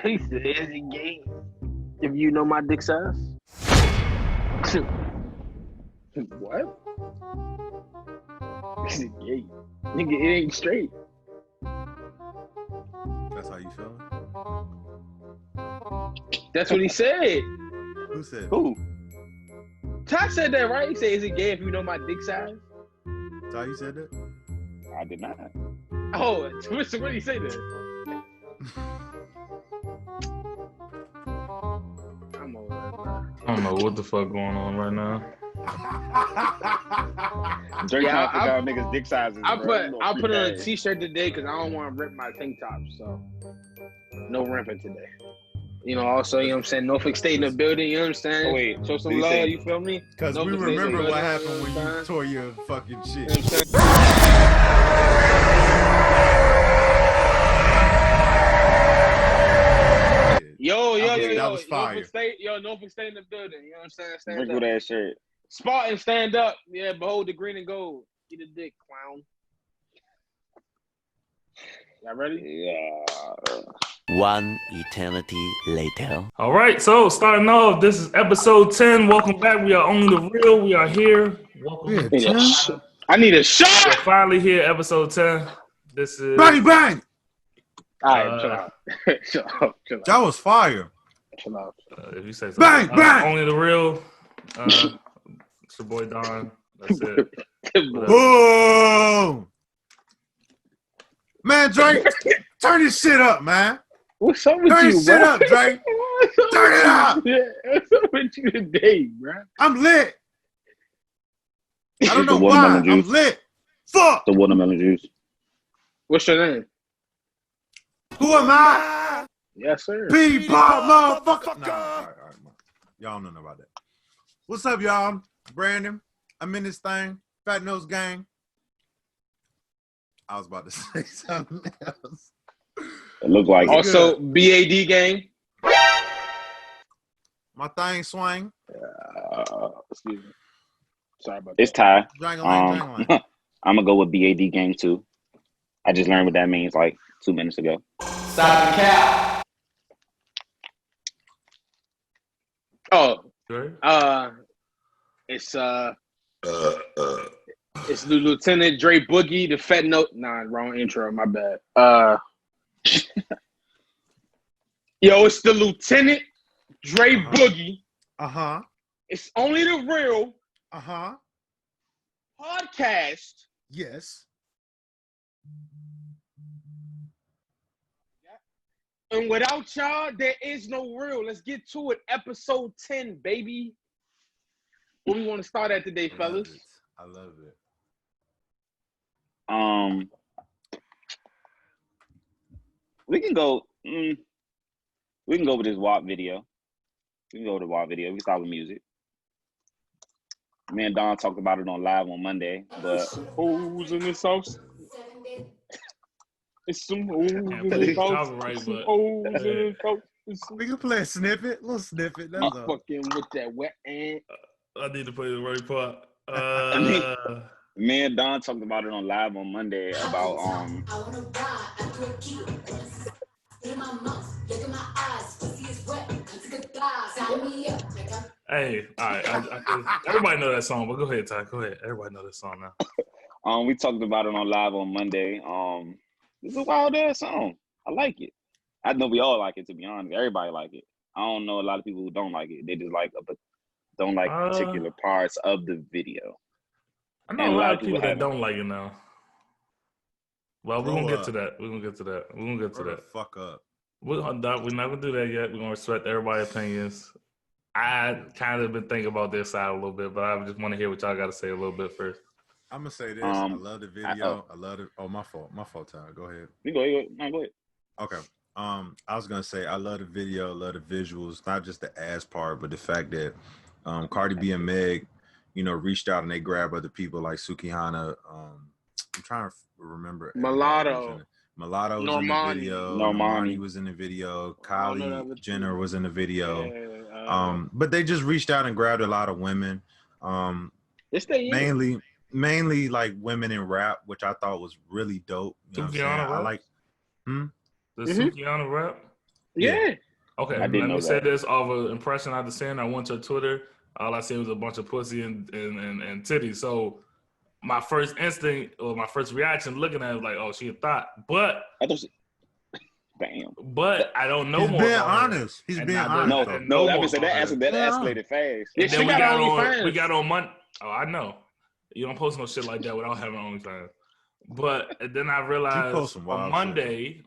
He said, "Is it gay if you know my dick size?" What? Is it gay? Nigga, it ain't straight. That's how you feeling? That's what he said. Who said? Who? Ty said that, right? He said, "Is it gay if you know my dick size?" Ty, you said that? I did not. Oh, what did he say then? I'm over that, bro. I don't know what the fuck going on right now. Drake trying to figure out niggas' dick sizes. I bro. put on a t-shirt today because I don't want to rip my tank top, so no ripping today. You know, also, you know what I'm saying? Norfolk State in the building, you know what I'm saying? Oh, wait. Show some love, you feel me? Because we Norfolk State in the remember what building, happened when you know what you I'm tore your fucking shit. You know what I'm saying? Yo, was fire. Norfolk State in the building, you know what I'm saying? Stand Drink up. with that shirt. Spartan, stand up. Yeah, behold the green and gold. Eat a dick, clown. Y'all ready? Yeah. One eternity later. All right, so starting off, this is episode 10. Welcome back. We are Only the Real. We are here. Welcome. I need a We're shot. finally here, episode 10. This is Bang, bang! All right, chill out. Chill out. That was fire. Chill out. if you say so. Bang, bang! Only the Real. It's your boy Don. That's it. Boom! Man, Drake, turn this shit up, man. What's up with Turn you, this shit bro? up, Drake. Turn it up. What's up with you today, bro? I'm lit. I don't know The why. watermelon I'm juice. lit. Fuck. The watermelon juice. What's your name? Who am I? Yes, sir. P-pop, motherfucker. Nah, all right. Y'all don't know about that. What's up, y'all? Brandon. I'm in this thing. Fat Nose Gang. I was about to say something else. It looked like Also, BAD gang. My thing swing. Excuse me. Sorry about it's that. Ty. Jangling. I'm gonna go with BAD gang too. I just learned what that means like 2 minutes ago. Stop the cap. Oh, Right? it's Lieutenant Dre Boogie, the Fat Note. Nah, wrong intro. My bad. Yo, it's the Lieutenant Dre Boogie. Uh-huh. It's Only the Real Uh-huh. podcast. Yes. And without y'all, there is no real. Let's get to it. Episode 10, baby. Where we want to start at today, fellas? I love it. We can go. We can go with this WAP video. We can go with the WAP video. We can start with music. Me and Don talked about it on live on Monday, but Hoes in this house. It's some hoes in Can't this play house. copyright, Some but hoes in this house. We can play a snippet. A little snippet. That's all. Fucking with that wet ant. I need to play the right part. me and Don talked about it on live on Monday about Hey, all right. Everybody know that song, but go ahead, Ty. Go ahead. Everybody know that song now. we talked about it on live on Monday. It's a wild ass song. I like it. I know we all like it, to be honest. Everybody like it. I don't know a lot of people who don't like it. They just like don't like particular parts of the video. I know a lot of people that don't like it now. Well, we're gonna get to that. Fuck up. We're not gonna do that yet. We're gonna respect everybody's opinions. I kind of been thinking about this side a little bit, but I just want to hear what y'all got to say a little bit first. I'm gonna say this. I love the video. I love it. Oh, my fault. My fault, Tyler. Go ahead. You go ahead. No, go ahead. Okay. I was gonna say I love the video, love the visuals, not just the ass part, but the fact that Cardi B and Meg, reached out and they grabbed other people like Sukihana. I'm trying to remember. Mulatto. Mulatto was in the video. Normani was in the video. Kylie Jenner was in the video. Yeah, but they just reached out and grabbed a lot of women. Mainly like women in rap, which I thought was really dope. You know what I'm saying? I like. Does Sukihana rap? Yeah. Okay, I let didn't me know say that. this off of impression I just seen. I went to her Twitter. All I see was a bunch of pussy and titties. So my first instinct or my first reaction looking at it was like, oh, she a thought. But I thought she, damn. I don't know He's more being about her. honest. He's And being I honest. No, though. didn't no, know I more mean, so about her. that Yeah. escalated fast. Yeah, And she then got OnlyFans. we got on Monday. Oh, I know. You don't post no shit like that without having OnlyFans. But then I She realized posts some on wild Monday,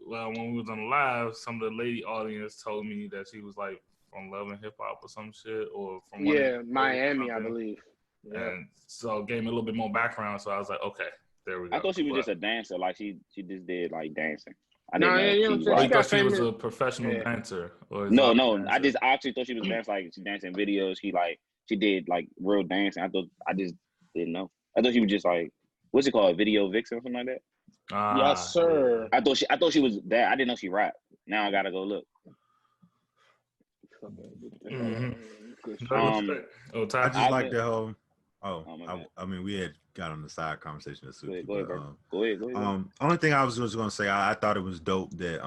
well, when we was on the live, some of the lady audience told me that she was like from Love and Hip Hop or some shit, or from one of Yeah, the Miami, I something. believe. Yeah. And so it gave me a little bit more background. So I was like, okay, there we go. I thought she was But just a dancer, like she just did like dancing. I No, didn't know yeah, you know she what I'm was saying? I She like. got thought she was famous. a professional Yeah. dancer or No, exotic I dancer. actually thought she was dancing, like she danced in videos. She did like real dancing. I just didn't know. I thought she was just like, what's it called, video vixen or something like that. Yes, sir. I thought she was that. I didn't know she rapped. Now I gotta go look. Mhm. Um, Ty? I just like the whole. Oh, my bad. I mean, we had got on the side conversation of Go ahead, Suki, go ahead, but bro. Go ahead. only thing I was just gonna say, I thought it was dope that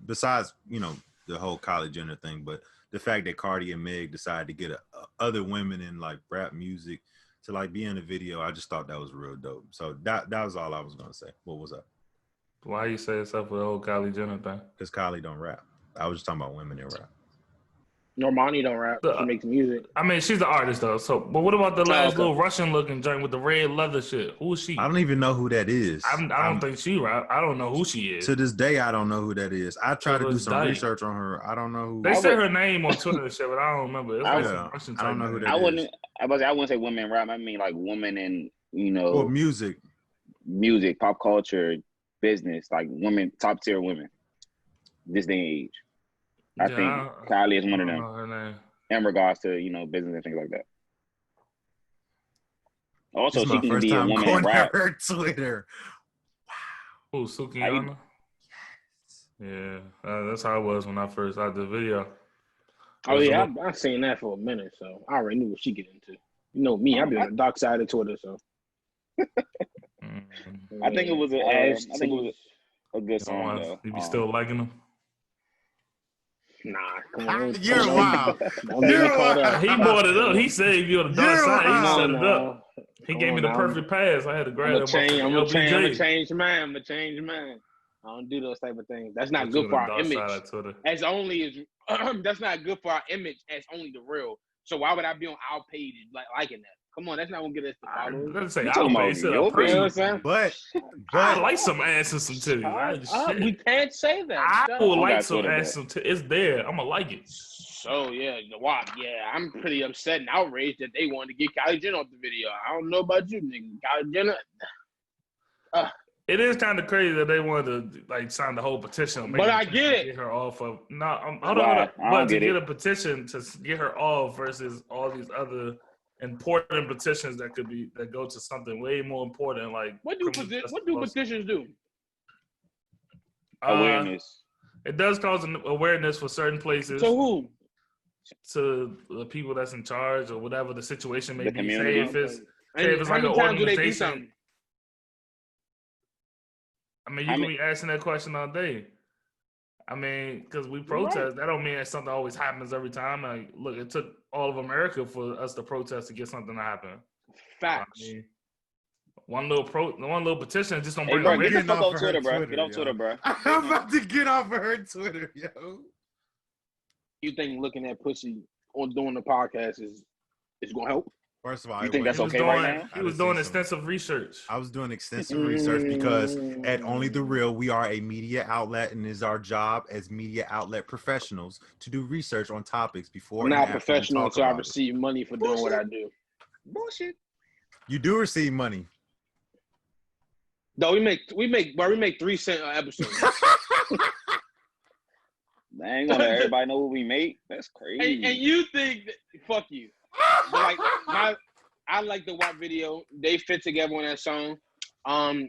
besides the whole Kylie Jenner thing, but the fact that Cardi and Meg decided to get other women in like rap music to like be in the video, I just thought that was real dope. So that was all I was gonna say. What was that? Why you say it's up for the whole Kylie Jenner thing? Because Kylie don't rap. I was just talking about women in rap. Normani don't rap. She makes music. I mean, she's the artist though. So, but what about the last okay. little Russian-looking joint with the red leather shit? Who is she? I don't even know who that is. I don't think she rap. I don't know who she is. To this day, I don't know who that is. I tried to do some dying. research on her. I don't know who. They said her name on Twitter and shit, but I don't remember. It's like some Russian type I don't know who name. that is. I wouldn't say women in rap. I mean like women in Well, music, pop culture, business, like women, top tier women. This day and age, I think Kylie is one of them. Her name. In regards to business and things like that. Also, she can first be a time woman going in rap. to her Twitter. Who, Sukiana? Yeah, that's how it was when I first saw the video. Oh yeah, I've seen that for a minute, so I already knew what she get into. You know me, I be on the dark side of Twitter, so. I think it was a good song though. You be still liking them? Nah, come on. You're wild. Don't get me caught up. He brought it up. He said you on the dark side. He set it up. He gave me the now. perfect pass. I had to grab him. I'm gonna change mine. I don't do those type of things. That's not good for our image. As only as that's not good for our image as only the real. So why would I be on our page liking that? Come on, that's not gonna get us the followers. Let's say our page. But I like some ass and some titties. We can't say that. I will like some ass and titties. It's there. I'm gonna like it. So yeah, the WAP. Yeah, I'm pretty upset and outraged that they wanted to get Kylie Jenner off the video. I don't know about you, nigga. Kylie Jenner. It is kind of crazy that they wanted to sign the whole petition. But I get it. Get her off of hold on. But to get a petition to get her off versus all these other important petitions that go to something way more important. Like what do petitions do? Awareness. It does cause an awareness for certain places. To who? To the people that's in charge or whatever the situation may be. Say if it's like an organization. I mean, you can be asking that question all day. I mean, because we protest, right. That don't mean that something always happens every time. Like, look, it took all of America for us to protest to get something to happen. Facts. I mean, one little petition just don't bring. Bro, get the fuck off Twitter, bro. Get off Twitter, bro. I'm about to get off of her Twitter, yo. You think looking at pussy or doing the podcast is gonna help? First of all, you think that's okay right now? He was doing extensive research. I was doing extensive research because at OnlyTheReal, we are a media outlet, and it is our job as media outlet professionals to do research on topics before. I'm not professional until I receive money for doing what I do. Bullshit. You do receive money. No, we make 3 cents an episode. I ain't gonna let everybody know what we make. That's crazy. And you think that, fuck you. But I like the WAP video. They fit together on that song. I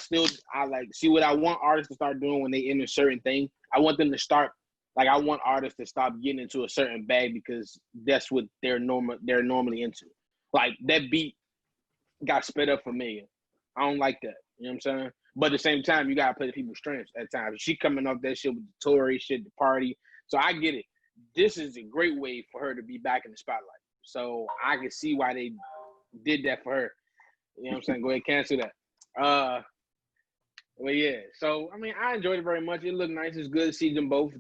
see what I want artists to start doing when they in a certain thing. I want them to start I want artists to stop getting into a certain bag because that's what they're normally into. Like that beat got sped up for me. I don't like that. You know what I'm saying? But at the same time, you gotta play the people's strengths at times. She coming off that shit with the Tory shit, the party. So I get it. This is a great way for her to be back in the spotlight. So I can see why they did that for her. You know what I'm saying? Go ahead, cancel that. Well, yeah. So I mean, I enjoyed it very much. It looked nice. It's good to see them both.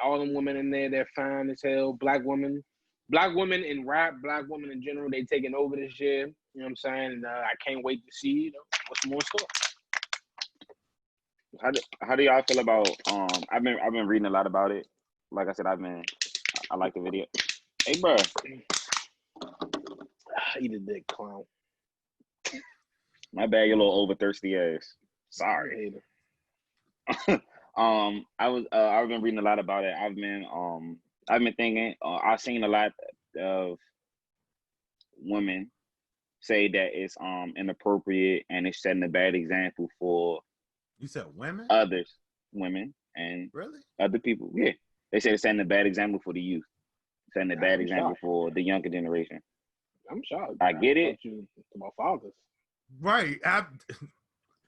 All them women in there, they're fine as hell. Black women in rap, black women in general, they taking over this year. You know what I'm saying? And I can't wait to see what's more in store. How do y'all feel about I've been reading a lot about it. Like I said, I like the video. Hey, bro. Eat a dick, clown. My bad, you little over thirsty ass. Sorry. I've been reading a lot about it. I've been thinking. I've seen a lot of women say that it's inappropriate and it's setting a bad example for. You said women? Women, and really other people. Yeah, they say it's setting a bad example for the youth, setting a bad example for the younger generation. I'm shocked. I get it. To my fathers. Right.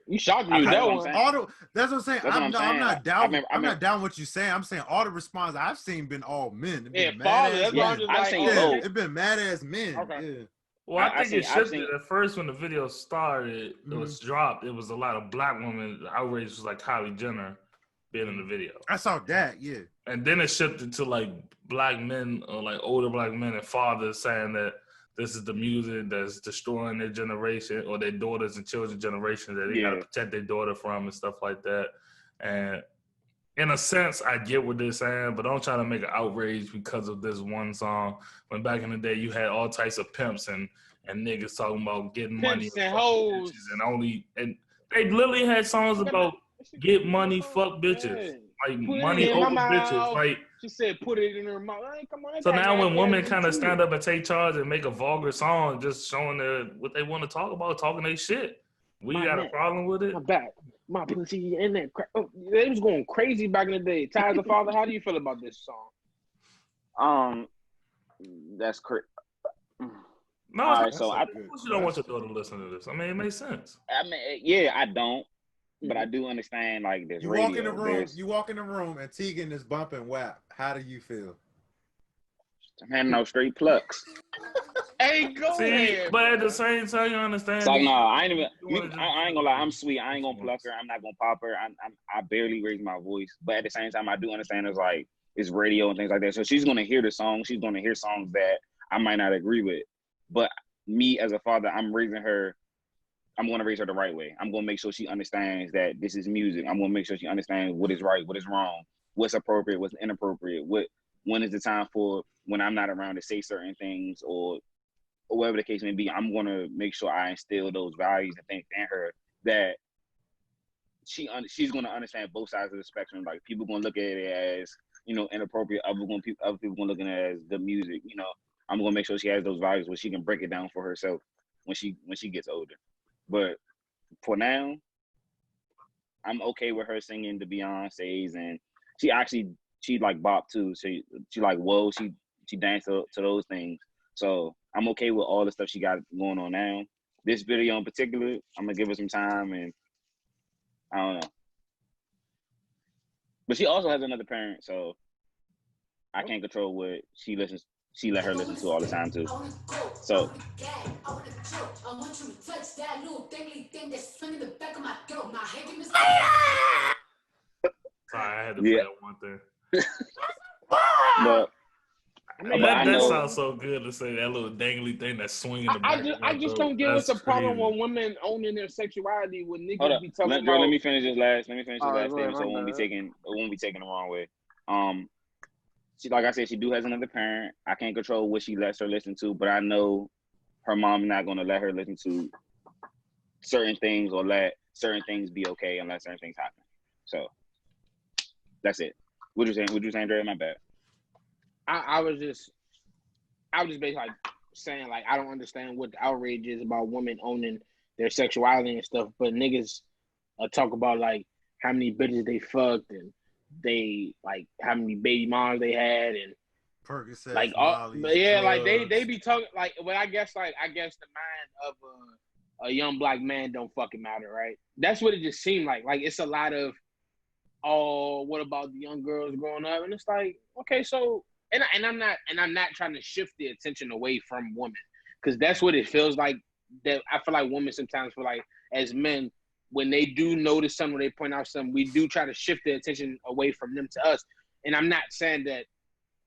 You shocked me with that one. That's what I'm saying. I'm not down. I'm not down what you're saying. I'm saying all the responses I've seen been all men. Yeah, fathers. It's been mad ass men. Okay. Yeah. Well, I think it shifted at first when the video started. It was dropped. It was a lot of black women. The outrage was like Kylie Jenner being in the video. I saw that, yeah. And then it shifted to like black men or like older black men and fathers saying that this is the music that's destroying their generation or their daughters and children's generation that they gotta protect their daughter from and stuff like that. And in a sense, I get what they're saying, but don't try to make an outrage because of this one song. When back in the day, you had all types of pimps and niggas talking about getting money and hoes and they literally had songs about get money, fuck bitches, like money over bitches. Like she said, put it in her mouth. Hey, come on, so now when women kind of stand up and take charge and make a vulgar song, just showing what they want to talk about, talking their shit, we got a problem with it. My back, my pussy, and that. They was going crazy back in the day. Ty's the father. How do you feel about this song? That's crazy. No, all right, so you don't want your daughter to listen to this. I mean, it makes sense. I mean, yeah, I don't, but I do understand. Like, there's you walk in the room. You walk in the room, and Tegan is bumping WAP. How do you feel? I'm handing out straight plucks. Hey, go ahead. But at the same time, you understand. It's like, no, I ain't gonna lie. I'm sweet. I ain't gonna pluck her. I'm not gonna pop her. I barely raise my voice. But at the same time, I do understand it's radio and things like that. So she's gonna hear the song. She's gonna hear songs that I might not agree with. But me as a father, I'm raising her. I'm going to raise her the right way. I'm going to make sure she understands that this is music. I'm going to make sure she understands what is right, what is wrong, what's appropriate, what's inappropriate, when is the time for when I'm not around to say certain things or whatever the case may be. I'm going to make sure I instill those values and things in her that she's going to understand both sides of the spectrum. Like, people going to look at it as, inappropriate. Other people going to look at it as good music. I'm going to make sure she has those values where she can break it down for herself when she gets older. But for now, I'm okay with her singing the Beyoncé's, and she like bop too. She like whoa, she danced to those things. So I'm okay with all the stuff she got going on now. This video in particular, I'm gonna give her some time, and I don't know. But she also has another parent, so I can't control what she listens. She let her listen to all the time too. So. Sorry, I had to play that one thing. But that sounds so good to say that little dangly thing that's swinging the back. I just don't get what's the problem with women owning their sexuality when niggas be talking about. Let me finish this last statement so it won't be taken the wrong way. She, like I said, she has another parent. I can't control what she lets her listen to, but I know her mom's not going to let her listen to certain things or let certain things be okay unless certain things happen. So that's it. What you saying, Dre? My bad. I was just basically like saying, like, I don't understand what the outrage is about women owning their sexuality and stuff, but niggas talk about like how many bitches they fucked and they like how many baby moms they had and Percocets, like Molly, but yeah, drugs. like they be talking like well I guess the mind a young black man don't fucking matter, right? That's what it just seemed like. Like it's a lot of, oh, what about the young girls growing up? And it's like, okay, so and I'm not trying to shift the attention away from women, because that's what it feels like. That I feel like women sometimes feel like, as men, when they do notice something, they point out something, we do try to shift the attention away from them to us. And I'm not saying that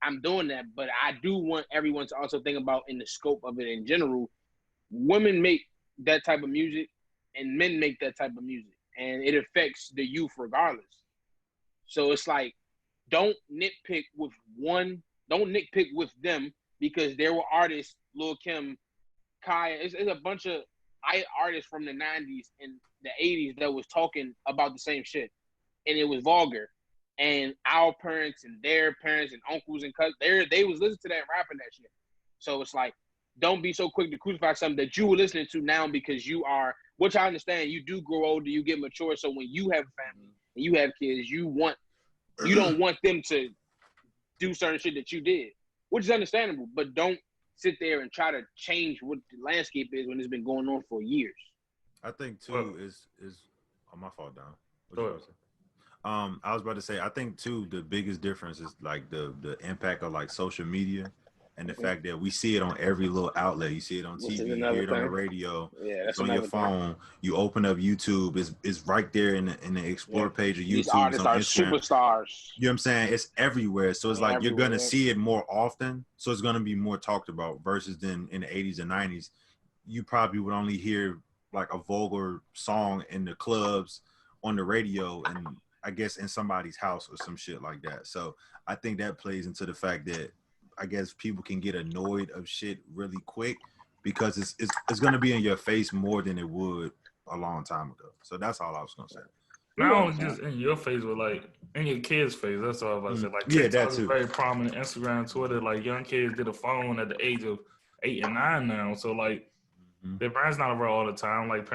I'm doing that, but I do want everyone to also think about, in the scope of it in general, women make that type of music and men make that type of music, and it affects the youth regardless. So it's like, don't nitpick with them, because there were artists, Lil' Kim, Kaya, it's a bunch of artists from the 90s and the 80s that was talking about the same shit, and it was vulgar. And our parents and their parents and uncles and cousins, they was listening to that, rapping that shit. So it's like, don't be so quick to crucify something that you were listening to now, because you are, which I understand, you do grow older, you get mature. So when you have a family and you have kids, you don't want them to do certain shit that you did, which is understandable, but don't sit there and try to change what the landscape is when it's been going on for years. I think too is my fault, Don. What you say? I was about to say, I think too, the biggest difference is like the impact of like social media, and the fact that we see it on every little outlet. You see it on TV, you hear it on the radio, it's on your phone. You open up YouTube, it's right there in the explore page of YouTube. These artists are superstars. You know what I'm saying? It's everywhere. So it's like you're gonna see it more often. So it's gonna be more talked about, versus then in the 80s and 90s, you probably would only hear like a vulgar song in the clubs on the radio, and I guess in somebody's house or some shit like that. So I think that plays into the fact that I guess people can get annoyed of shit really quick, because it's going to be in your face more than it would a long time ago. So that's all I was going to say. Not only just in your face, but like in your kids' face. That's all I was about to say. Like TikTok is very prominent, Instagram, Twitter. Like young kids get a phone at the age of 8 and 9 now. So like their parents not around all the time. Like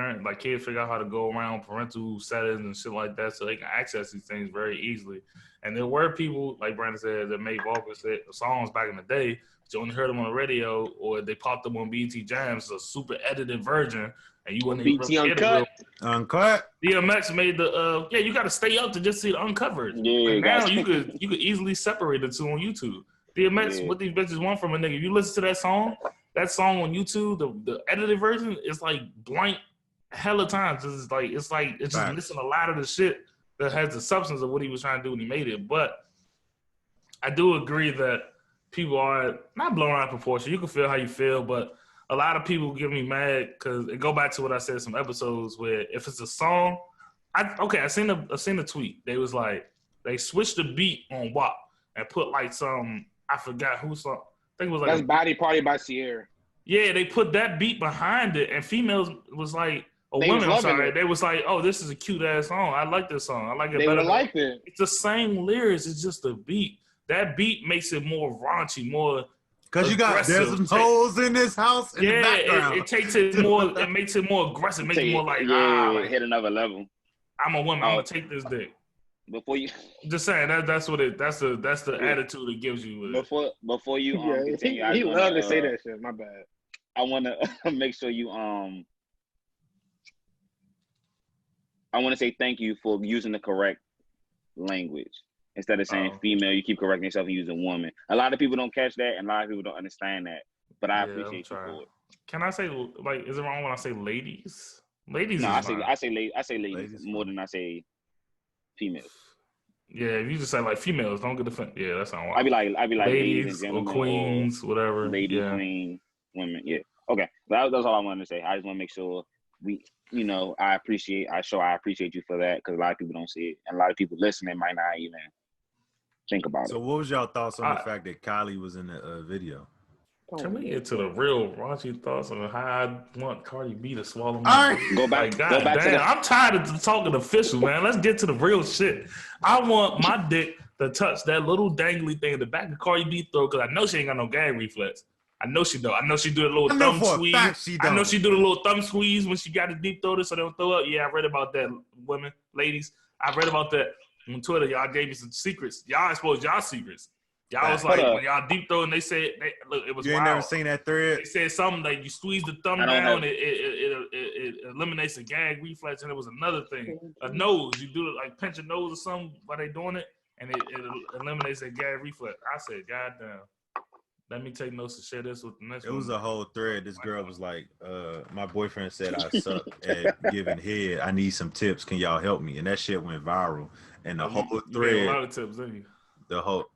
kids figure out how to go around parental settings and shit like that, so they can access these things very easily. And there were people, like Brandon said, that made vulgar songs back in the day, but you only heard them on the radio, or they popped them on BT Jams, a super edited version, and you wouldn't even BT Uncut. DMX made the you got to stay up to just see the uncovered. Yeah, like now you could easily separate the two on YouTube. DMX, what these bitches want from a nigga. If you listen to that song on YouTube, the edited version is like blank hella times. It's just missing a lot of the shit that has the substance of what he was trying to do when he made it. But I do agree that people are not blown out of proportion. You can feel how you feel, but a lot of people get me mad because it go back to what I said some episodes where if it's a song, I seen a tweet. They was like, they switched the beat on WAP and put like some, I forgot who song. I think it was like that's Body Party by Sierra. Yeah, they put that beat behind it, and females was like, women, I'm sorry, they was like, oh, this is a cute ass song. I like this song. I like it better. They liked it. It's the same lyrics. It's just the beat. That beat makes it more raunchy, more. Because there's some holes in this house in the background. It takes it more. It makes it more aggressive. Makes it more like hit another level. I'm a woman. I'm gonna take this dick. Before you, just saying that's the attitude it gives you. Before you continue, he loved to say that shit. My bad. I want to make sure you I want to say thank you for using the correct language. Instead of saying female, you keep correcting yourself and using woman. A lot of people don't catch that, and a lot of people don't understand that. But I appreciate you for it. Can I say, like, is it wrong when I say ladies? Ladies. No, I say ladies more than I say females. Yeah, if you just say like females, don't get offended. Yeah, that's not why. I'd be like ladies or queens, whatever. Lady, queen, women. Yeah. Okay. That's all I wanted to say. I just want to make sure I appreciate you for that, because a lot of people don't see it, and a lot of people listening might not even think about it. So what was y'all thoughts on the fact that Kylie was in the video? Can we get to the real raunchy thoughts on how I want Cardi B to swallow me? All right. Go back to I'm tired of talking official, man. Let's get to the real shit. I want my dick to touch that little dangly thing in the back of Cardi B throat, because I know she ain't got no gag reflex. I know she don't. I know she do a little thumb squeeze. I know she do the little thumb squeeze when she got it deep throated so they don't throw up. Yeah, I read about that, women, ladies. I read about that on Twitter. Y'all gave me some secrets. Y'all exposed y'all secrets. Y'all was like, when y'all deep throw and they said, look, it was You ain't wild. never seen that thread? They said something like you squeeze the thumb down, it eliminates the gag reflex, and it was another thing. A nose, you do it like pinch a nose or something while they doing it, and it eliminates that gag reflex. I said, God damn. Let me take notes to share this with the next one. It was a whole thread. This girl was like, my boyfriend said I suck at giving head. I need some tips. Can y'all help me? And that shit went viral. And the whole thread. You gave a lot of tips, didn't you? The whole.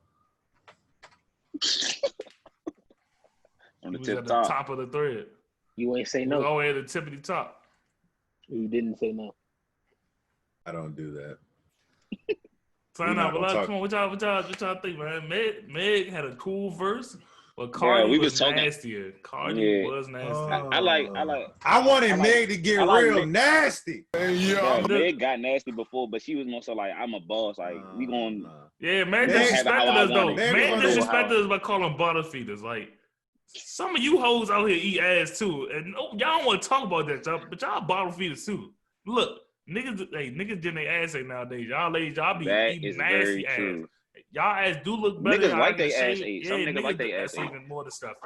On the was tip at the top of the thread. You ain't say no. All the way at the tippity top. You didn't say no. I don't do that. Find out, come on, what y'all think, man? Meg had a cool verse, but Cardi was nastier. Cardi was nasty. I wanted Meg to get real nasty. Yeah, Meg got nasty before, but she was more so like, I'm a boss. Like, we going. Yeah, Meg disrespected us, though. Meg disrespected us by calling butterfeeders. Like, some of you hoes out here eat ass, too. And y'all don't want to talk about that, but y'all bottle feeders, too. Look. Niggas getting their ass ate nowadays. Y'all ladies, y'all be eating nasty ass. True. Y'all ass do look better. Niggas like they ass ate. Some niggas like they ass ate. Even more the stuff.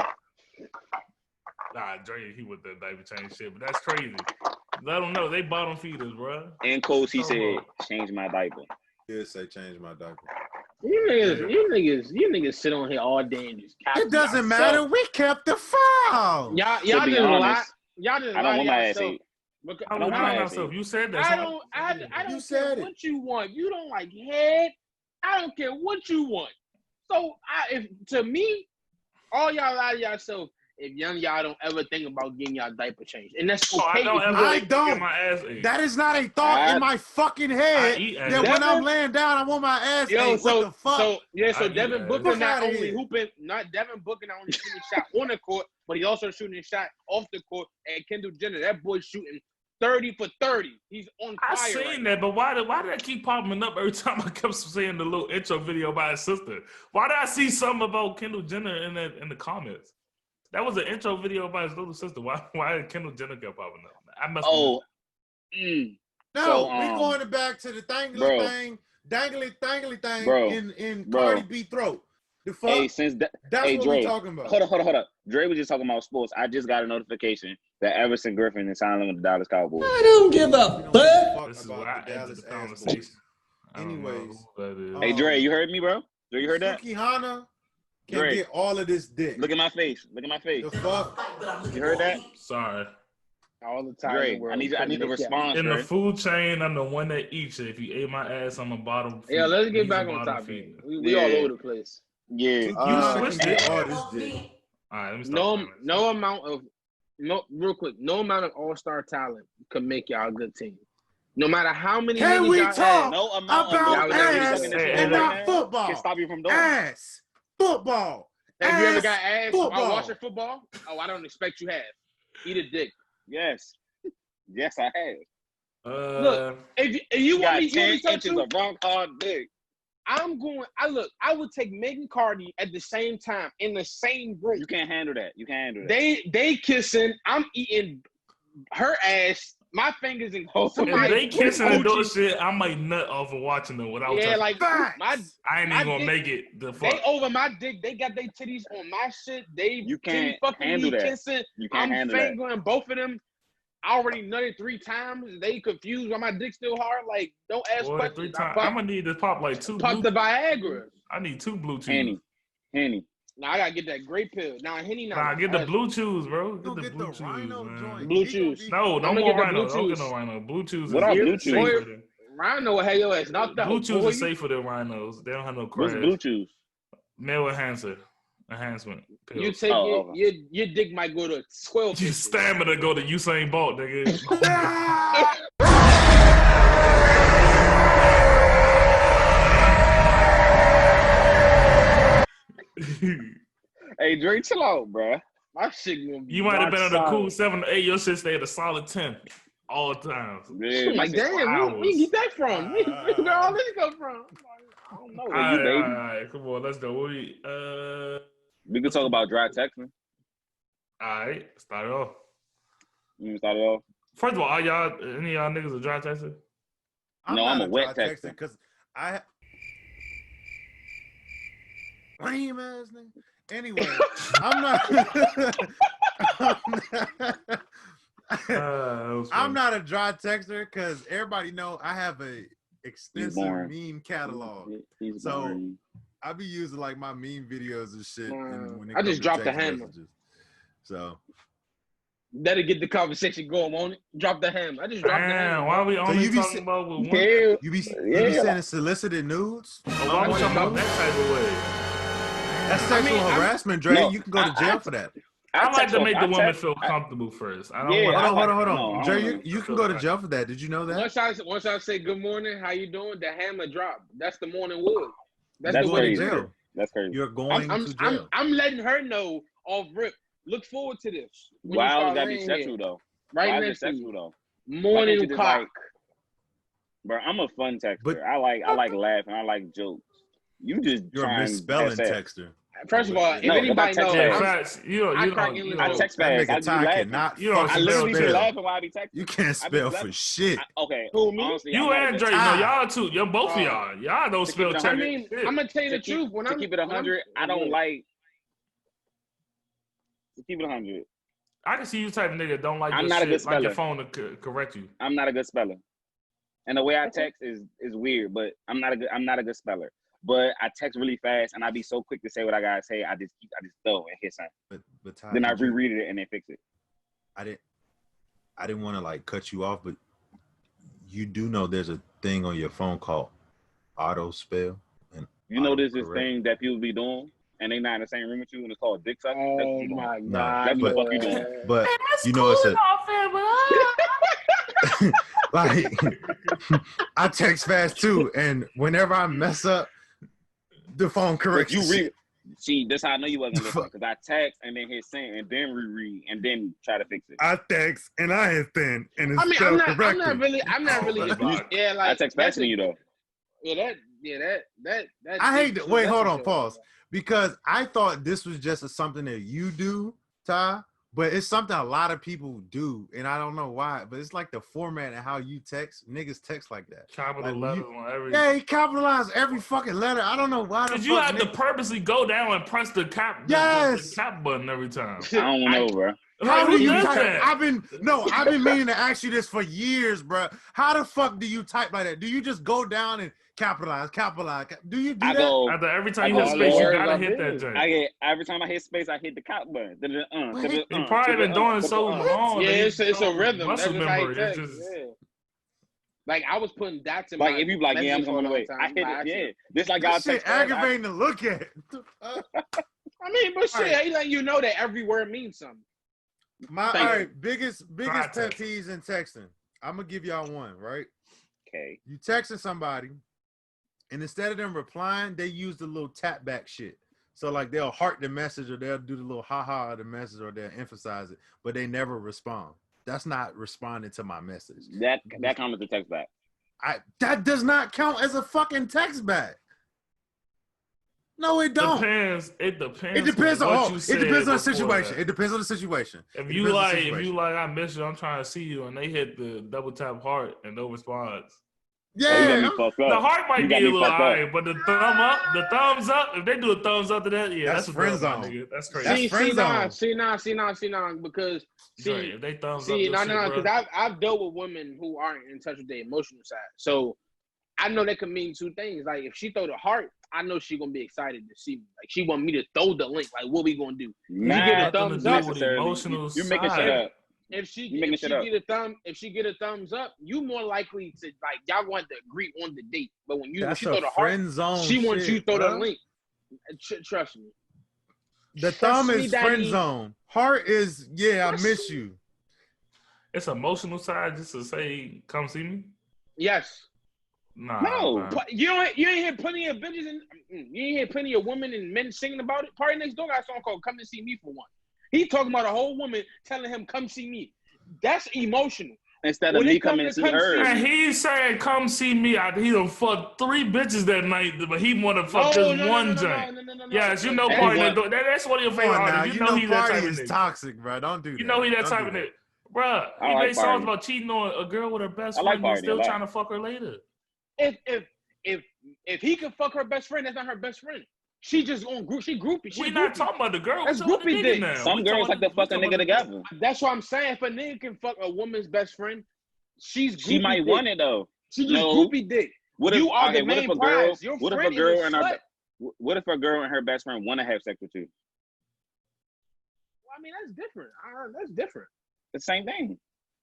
Nah, Dre, he with the diaper change shit, but that's crazy. Let them know they bottom feeders, bro. And Coach, he said, change my diaper. He did say change my diaper. You niggas sit on here all day and just it doesn't matter. We kept the file. Y'all just lie. Y'all just lie. I don't want my ass ate. I don't mind myself. You said that. I don't care what you want. You don't like head. I don't care what you want. So to me, all y'all lie to yourself if y'all don't ever think about getting y'all diaper changed. And that's okay. I don't. That is not a thought in my fucking head that when I'm laying down, I want my ass ate. What the fuck? So Devin Booker not only shooting a shot on the court, but he's also shooting a shot off the court. And Kendall Jenner, that boy's shooting 30 for 30. He's on fire. I seen that, but why did that keep popping up every time I kept seeing the little intro video by his sister? Why did I see something about Kendall Jenner in the comments? That was an intro video by his little sister. Why did Kendall Jenner keep popping up? I must. No, we going back to the dangly thing in Cardi B throat. The fuck? Hey, that's what Dre, we talking about. Hold up. Dre was just talking about sports. I just got a notification that Everson Griffin is signing with the Dallas Cowboys. I don't give a fuck. This is where I ended the conversation. Anyways. Hey, Dre, you heard me, bro? Dre, you heard that? Sukihana can get all of this dick. Look at my face. The fuck? You heard that? Sorry. All the time. Dre, I need a response. In the food chain, I'm the one that eats it. If you ate my ass, I'm a bottom feeder. Yeah, let's get back on topic. We all over the place. Yeah. You switched it. All this dick. All right, let me stop. No amount of all-star talent could make y'all a good team. No matter how many can we talk no amount about ass and not football? Can stop you from doing ass, football. Have you ever got ass football. while watching football? Oh, I don't expect you have. Eat a dick. Yes, I have. Look, if you want me 10 to inches of rock hard dick. I would take Meg and Cardi at the same time in the same room. You can't handle that. They kissing. I'm eating her ass. My fingers in if they kissing and doing shit, I might nut off of watching them without touching. Like I ain't even gonna make it. They over my dick. They got their titties on my shit. You can't fucking handle me that. Kissing. You can't handle that. I'm fingering both of them. I already nutted 3 times. They confused why my dick still hard. Like, don't ask questions. 3 times. I'm gonna need to pop like 2. Pop the Viagra. I need 2 blue chews. Henny. Now I gotta get that great pill. Now Henny. Nah, get the blue chews, bro. Get the blue chews, man. Blue chews. No more rhino. Don't get no rhino. Blue chews. What are blue chews? Rhino will have your ass knocked out. Blue chews are safer than rhinos. They don't have no crash. What's blue chews? Male enhancement. Pills. You take your dick might go to 12. Your stamina go to Usain Bolt, nigga. Hey, Dre, chill out, bro. My shit gonna be. You might have been at a cool 7 or 8. Your shit stay at a solid 10 all the time. Yeah, like, damn, where you get that from? Where all this come from? I don't know. All right, come on, let's go. We can talk about dry texting. All right, start it off. You start it off? First of all, any of y'all niggas a dry texter? No, I'm a wet texter. Because Lame ass nigga. Anyway, I'm not. I'm not a dry texter because everybody know I have a extensive meme catalog. So I be using like my meme videos and shit. And when I just dropped the hammer. So that'll get the conversation going, won't it? Drop the hammer. I just dropped the hammer. Why are we only talking about with women? You be sending solicited nudes? Why are we talking about that type of way? That's sexual harassment, Dre. No, you can go to jail for that. I like to make the woman feel comfortable first. I don't want. Hold on. Dre, you can go to jail for that. Did you know that? Once I say good morning, how you doing? The hammer drop. That's the morning wood. That's the crazy. Jail. That's crazy. You're going to jail. I'm letting her know off rip. Look forward to this. Why always gotta be sexual though? Right next to you. Morning cock. Bro, I'm a fun texter. I like laughing. I like jokes. You're a misspelling texter. First of all, if anybody knows, I text fast. I literally be laughing while I be texting. You can't spell for shit. Okay, honestly, you and Drake, y'all too. You're both of y'all. Y'all don't spell text. I mean, I'm gonna tell you the truth. When I keep it 100, I don't like. To keep it 100. I can see you type of nigga don't like I'm your not shit, a good speller. like your phone to correct you. I'm not a good speller, and the way I text is weird. But I'm not a good speller. But I text really fast, and I be so quick to say what I gotta say. I just throw and hit something. But Ty, then I reread it and then fix it. I didn't want to like cut you off, but you do know there's a thing on your phone called auto spell. And you know there's this thing that people be doing. And they not in the same room with you, and it's called dick sucking. Oh my god! That's what the fuck you doing. But you know it's like I text fast too, and whenever I mess up, the phone corrects. See, that's how I know you wasn't listening because I text and then hit send and then reread and then try to fix it. I text and I hit send and it's spelled correctly. I'm not really. Yeah, like I text faster than you though. That. I hate that. Wait, hold on, pause. Because I thought this was just something that you do, Ty, but it's something a lot of people do, and I don't know why, but it's like the format and how you text. Niggas text like that. Capital letters on every. Yeah, he capitalized every fucking letter. I don't know why. Because you have to purposely go down and press the cap button every time. I don't know, bro. How do you type? I've been meaning to ask you this for years, bro. How the fuck do you type like that? Do you just go down and capitalize? Do you do that? After every time you hit space, you gotta hit that joint. Every time I hit space, I hit the cap button. You probably been doing so long. Yeah, it's a rhythm. Muscle memory. It's just like I was putting dots in like if you like, yeah, I'm on the way. I hit it. Yeah, this like I shit aggravating to look at. I mean, but shit, he letting you know that every word means something. Biggest pet peeves in texting. I'm gonna give y'all one, right? Okay. You texting somebody, and instead of them replying, they use the little tap back shit. So like they'll heart the message, or they'll do the little haha of the message, or they'll emphasize it, but they never respond. That's not responding to my message. That counts as a text back. That does not count as a fucking text back. No, it don't. It depends on the situation. It depends on the situation. If you like, I miss you, I'm trying to see you, and they hit the double tap heart and no response. Yeah, the heart might be a little high, but the thumbs up. If they do a thumbs up to that, yeah, that's a friend zone. Nigga. That's crazy. See now, because if they thumbs up, because I've dealt with women who aren't in touch with their emotional side, so I know that could mean two things. Like if she throw the heart, I know she gonna be excited to see me. Like she want me to throw the link. Like what we gonna do? You get a thumbs up. You're making shit up. If she get a thumbs up, you more likely to like y'all want to agree on the date. But when she throw the heart, she wants you to throw the link. Trust me. The thumb is friend zone. Heart is I miss you. It's emotional side just to say come see me. Yes. No. You ain't hear plenty of bitches and you ain't hear plenty of women and men singing about it. Party Next Door got a song called "Come and See Me" for one. He talking about a whole woman telling him, come see me. That's emotional. Instead of me coming to see her. And he's saying, come see me. He done fucked 3 bitches that night, but he want to fuck this one joint. Yes, you know Party Next Door. That's one of your favorite artists. You know he's that type of nigga. Toxic, bro. Don't do that. You know he that type of nigga. Bruh, he made songs about cheating on a girl with her best friend and still trying to fuck her later. If he could fuck her best friend, that's not her best friend. She just on group. She groupie. We're not talking about the girl. That's we're talking groupie dick. now. Some girls like to fuck a nigga together. That's what I'm saying. If a nigga can fuck a woman's best friend, she might dick. want it though. She just groupie dick. What if, you are the main prize. What if a girl and her best friend want to have sex with you? Well, I mean, that's different. That's different. The same thing.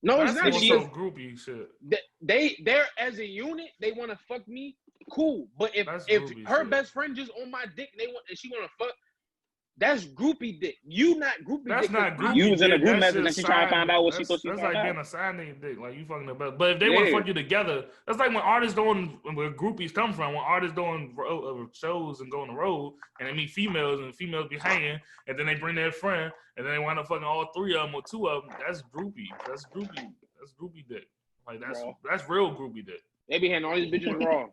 No, it's not. She some groupie shit. They're as a unit. They want to fuck me. Cool, but if her best friend just on my dick, and she want to fuck. That's groupie dick. You not groupie that's dick. That's not groupie. You was in a group message and she trying to find out what she thought she found out. That's like being a side nigga dick. Like you fucking the best. But if they want to fuck you together, that's like when artists doing where groupies come from. When artists doing shows and go on the road and they meet females and females be hanging and then they bring their friend and then they wind up fucking all three of them or two of them. That's groupie. That's groupie. That's groupie dick. Like that's real groupie dick. They be hitting all these bitches raw.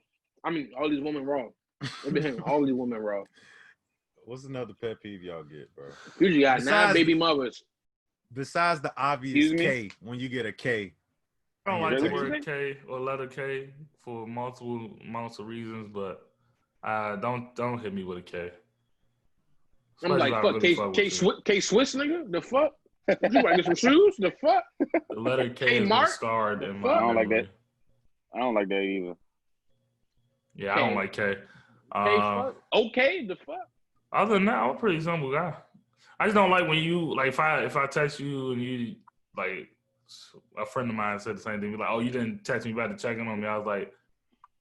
I mean, all these women raw. They be hitting all these women raw. What's another pet peeve y'all get, bro? Usually got 9 baby mothers. Besides the obvious K, when you get a K. I don't like the word K or letter K for multiple amounts of reasons, but don't hit me with a K. I'm like, fuck, K Swiss nigga? The fuck? You want to get some shoes? The fuck? The letter K is scarred in my I don't like that. I don't like that either. Yeah, I don't like K. Okay, the fuck? Other than that, I'm a pretty simple guy. I just don't like when you like if I text you and you like a friend of mine said the same thing. Like, oh, you didn't text me back to check in on me. I was like,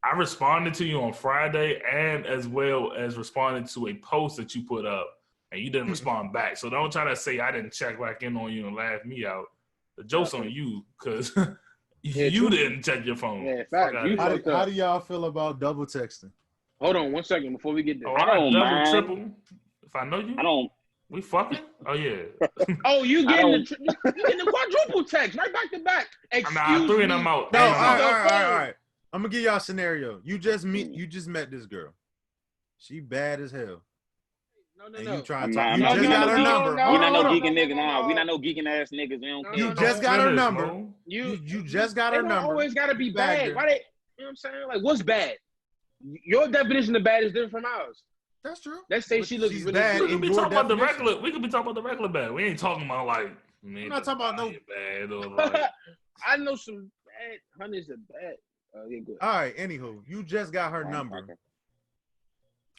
I responded to you on Friday and as well as responded to a post that you put up and you didn't respond back. So don't try to say I didn't check back in on you and laugh me out. The joke's on you because you didn't check your phone. Yeah, fact. How do y'all feel about double texting? Hold on 1 second before we get there. Oh, I don't mind. Triple. If I know you, I don't. We fucking? Oh yeah. Oh, you getting the quadruple text right back to back. Excuse me. 3 of them out. No, all right. I'm gonna give y'all a scenario. You just met this girl. She bad as hell. No. You trying to talk? You just got her number. We not no geeking niggas. Nah, we not no geeking ass niggas. We don't care. You just got her number. You just got her number. Always gotta be bad. Why they? You know what I'm saying? Like, what's bad? Your definition of bad is different from ours. That's true. Let's say she looks really bad. We could be talking about the regular. We could be talking about the regular bad. We ain't talking about like. I'm not talking about no bad or like. I know some bad honeys are bad. Yeah, good. All right. Anywho, you just got her number. Okay.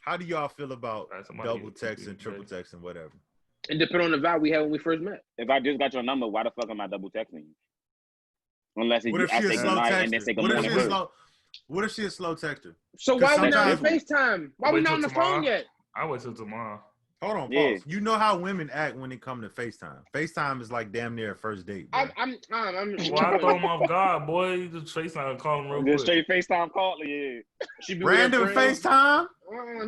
How do y'all feel about double texting, triple texting, whatever? It depends on the vibe we had when we first met. If I just got your number, why the fuck am I double texting you? Unless what if she a slow texter? What if she a slow texter? So why we not on FaceTime? Why we not on the phone yet? I wait till tomorrow. Hold on, pause. You know how women act when it come to FaceTime. FaceTime is like damn near a first date. Bro. I'm I throw him off guard, boy. You just FaceTime and call him real quick. Just straight FaceTime call, yeah. Random FaceTime?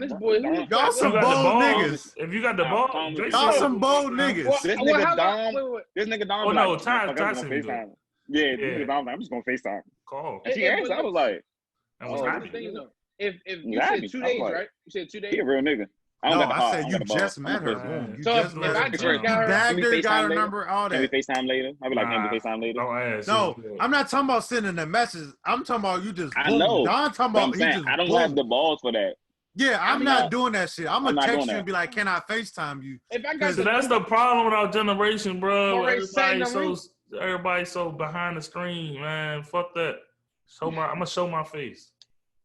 This boy, y'all some bold niggas. If you got the ball, y'all some bold niggas. This nigga Dom. This nigga Dom. Oh no, time FaceTime. Yeah, I'm just gonna FaceTime. Call. And she asked, I was like, if you said 2 days, right? You said 2 days. He a real nigga. I said you just met her. You just met her. You bagged her, got her number, all that. Can we FaceTime later? I be like, can we FaceTime later? Don't ask. No, I'm not talking about sending a message. I'm talking about you just. I know. I'm talking about he just. I don't have the balls for that. Yeah, I'm not doing that shit. I'm gonna text you and be like, "Can I FaceTime you?" If I got that's the problem with our generation, bro. Everybody's so behind the screen, man. Fuck that. I'm gonna show my face.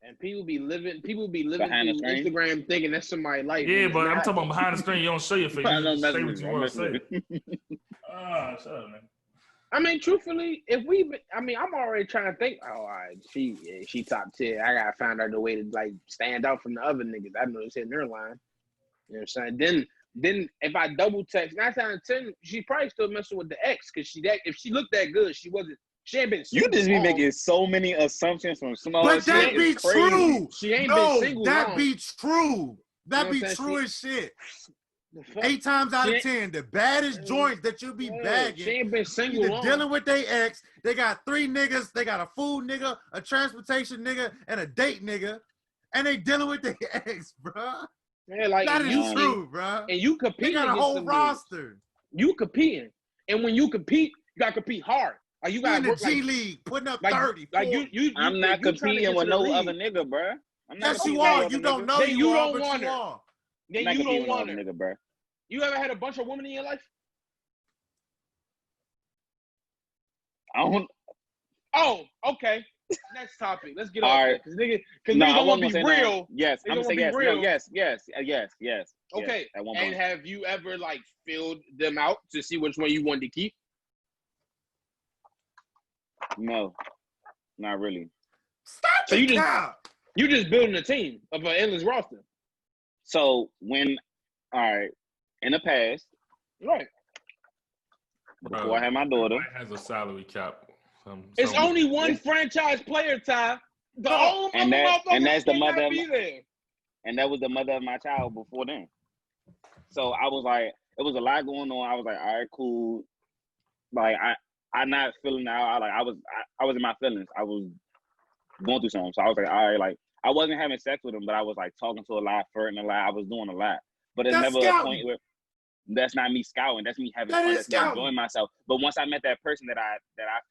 And people be living through Instagram thinking that's somebody's life. Yeah, but I'm talking about behind the screen. You don't show your face. You just say what you want to say. Shut up, man. I mean, truthfully, I'm already trying to think. Oh, all right, she top tier. I gotta find out the way to like stand out from the other niggas. I know it's in their line. You know what I'm saying? Then if I double text 9 times 10, she probably still messing with the ex because if she looked that good, she ain't been single. You just be making so many assumptions from small. But that be true. She ain't been single. That be true. That be true as shit. 8 times out of 10, the baddest joints that you be bagging. She ain't been single long. Dealing with their ex. They got 3 niggas. They got a food nigga, a transportation nigga, and a date nigga. And they dealing with their ex, bro. Yeah, like that is true, bro. And you compete. They got a whole roster. You competing. And when you compete, you gotta compete hard. Like you got in the G League, putting up 30. Like you I'm not competing with no other nigga, bro. Yes, you are. You don't know. You don't want her. then you don't want her. Nigga, bro. You ever had a bunch of women in your life? I don't. Oh, okay. Next topic. Let's get All off right. because niggas don't want to be real. Yes, I'm gonna say yes. Real. No, yes. Okay. Yes, at one and point. have you ever like filled them out to see which one you wanted to keep? No, not really. So you just building a team of an endless roster. So in the past, right? Before I had my daughter, has a salary cap. It's only one franchise player, Ty. And that's the mother of and that was the mother of my child before then. So I was like, it was a lot going on. I was like, all right, cool. Like I'm not feeling out. I was in my feelings. I was going through something. So I was like, all right, like I wasn't having sex with him, but I was like talking to a lot, flirting a lot. I was doing a lot. But it's never a point where that's not me scouting. That's me having fun. That's me enjoying myself. But once I met that person that I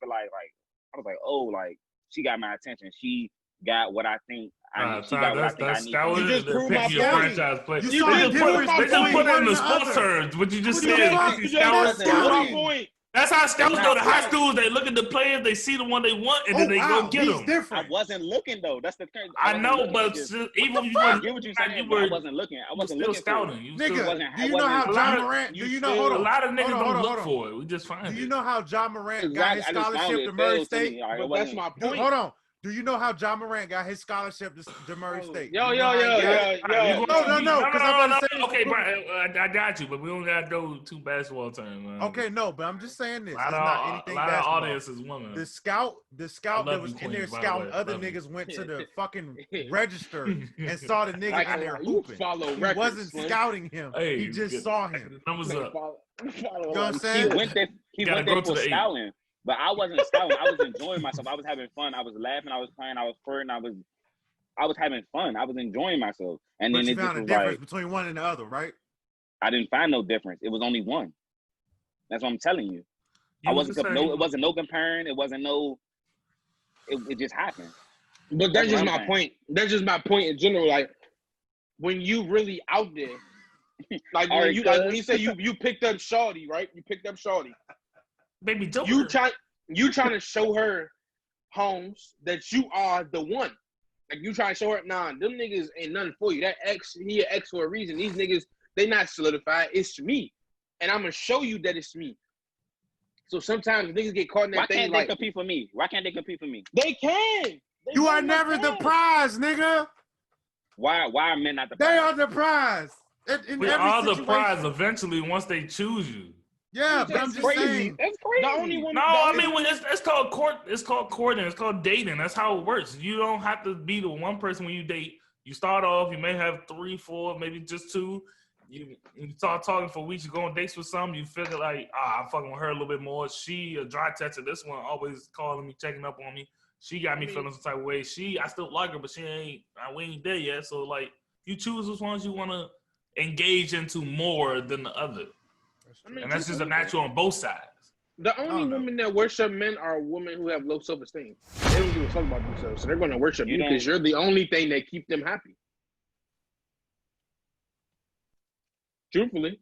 feel like I was like, oh, like she got my attention. She got what I think. She got what I think I need. You just proved my point. Franchise player. They just put it in the sports terms. What you just said. That's how scouts go to high schools. They look at the players, they see the one they want, and then they go get them. Different. I wasn't looking though. That's the thing. I know, but even if you weren't, I get what you're saying, I wasn't looking. I wasn't still looking scouting. Nigga, do you know how John Morant? Do you know? Hold on. A lot of niggas don't look for it. We just find it. Do you know how John Morant got his scholarship to Murray State? But that's my point. Hold on. Do you know how John Morant got his scholarship to Murray State? Yo. No, because I'm about to say. Okay, Brian, I got you, but we don't got to go to basketball terms, man. Okay, no, but I'm just saying this. A lot of audience is women. The scout that was in there scouting other niggas went to the fucking register and saw the nigga in there hooping. He wasn't scouting him. He just saw him. Numbers up. You know what I'm saying? He went there for scouting. But I wasn't scouting. I was enjoying myself. I was having fun. I was laughing. I was playing. I was flirting. I was having fun. I was enjoying myself. And but then you it found just a was difference like, between one and the other, right? I didn't find no difference. It was only one. That's what I'm telling you. It wasn't no comparing. It wasn't no. It just happened. But that's just my point. That's just my point in general. Like when you really out there, like when you say you picked up Shawty, right? You picked up Shawty. Baby, you trying to show her, Holmes, that you are the one. Like you trying to show her, nah, them niggas ain't nothing for you. That X, he an X for a reason. These niggas, they not solidified. It's me, and I'm gonna show you that it's me. So sometimes niggas get caught in that thing. Why can't they compete for me? Why can't they compete for me? They can. You are never the prize, nigga. Why are men not the prize? They are the prize. We are the prize eventually once they choose you. Yeah, but I'm just saying. That's crazy. The only one. No, I mean it's called court. It's called courting. It's called dating. That's how it works. You don't have to be the one person when you date. You start off. You may have 3, 4, maybe just 2. You start talking for weeks. You go on dates with some. You figure like, I'm fucking with her a little bit more. She a dry tester. This one always calling me, checking up on me. She got me feeling some type of way. I still like her, but we ain't there yet. So like, you choose which ones you want to engage into more than the other. And that's just a natural on both sides. The only women that worship men are women who have low self-esteem. They don't give a fuck about themselves, so they're going to worship you because you're the only thing that keep them happy. Truthfully.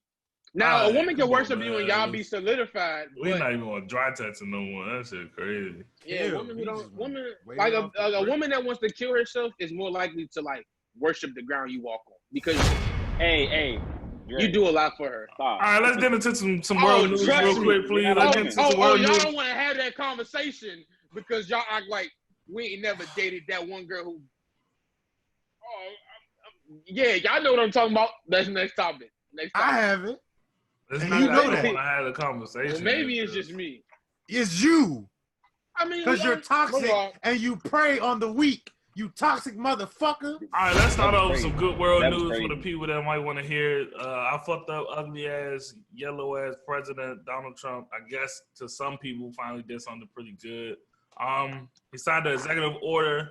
Now, a woman can worship you and y'all be solidified. We're not even on dry testing no more. That shit crazy. Yeah, a woman that wants to kill herself is more likely to like worship the ground you walk on because hey. You do a lot for her. All right, let's get into some world news real quick, please. Y'all don't want to have that conversation because y'all act like we ain't never dated that one girl who. Yeah, y'all know what I'm talking about. That's the next topic. I haven't. You know that. I had a conversation. Well, maybe it's just me. It's you. I mean, because you're toxic and you prey on the weak. You toxic motherfucker. All right, let's start off with some good world news for the people that might want to hear it. I fucked up ugly ass, yellow ass President Donald Trump. I guess to some people finally did something pretty good. He signed an executive order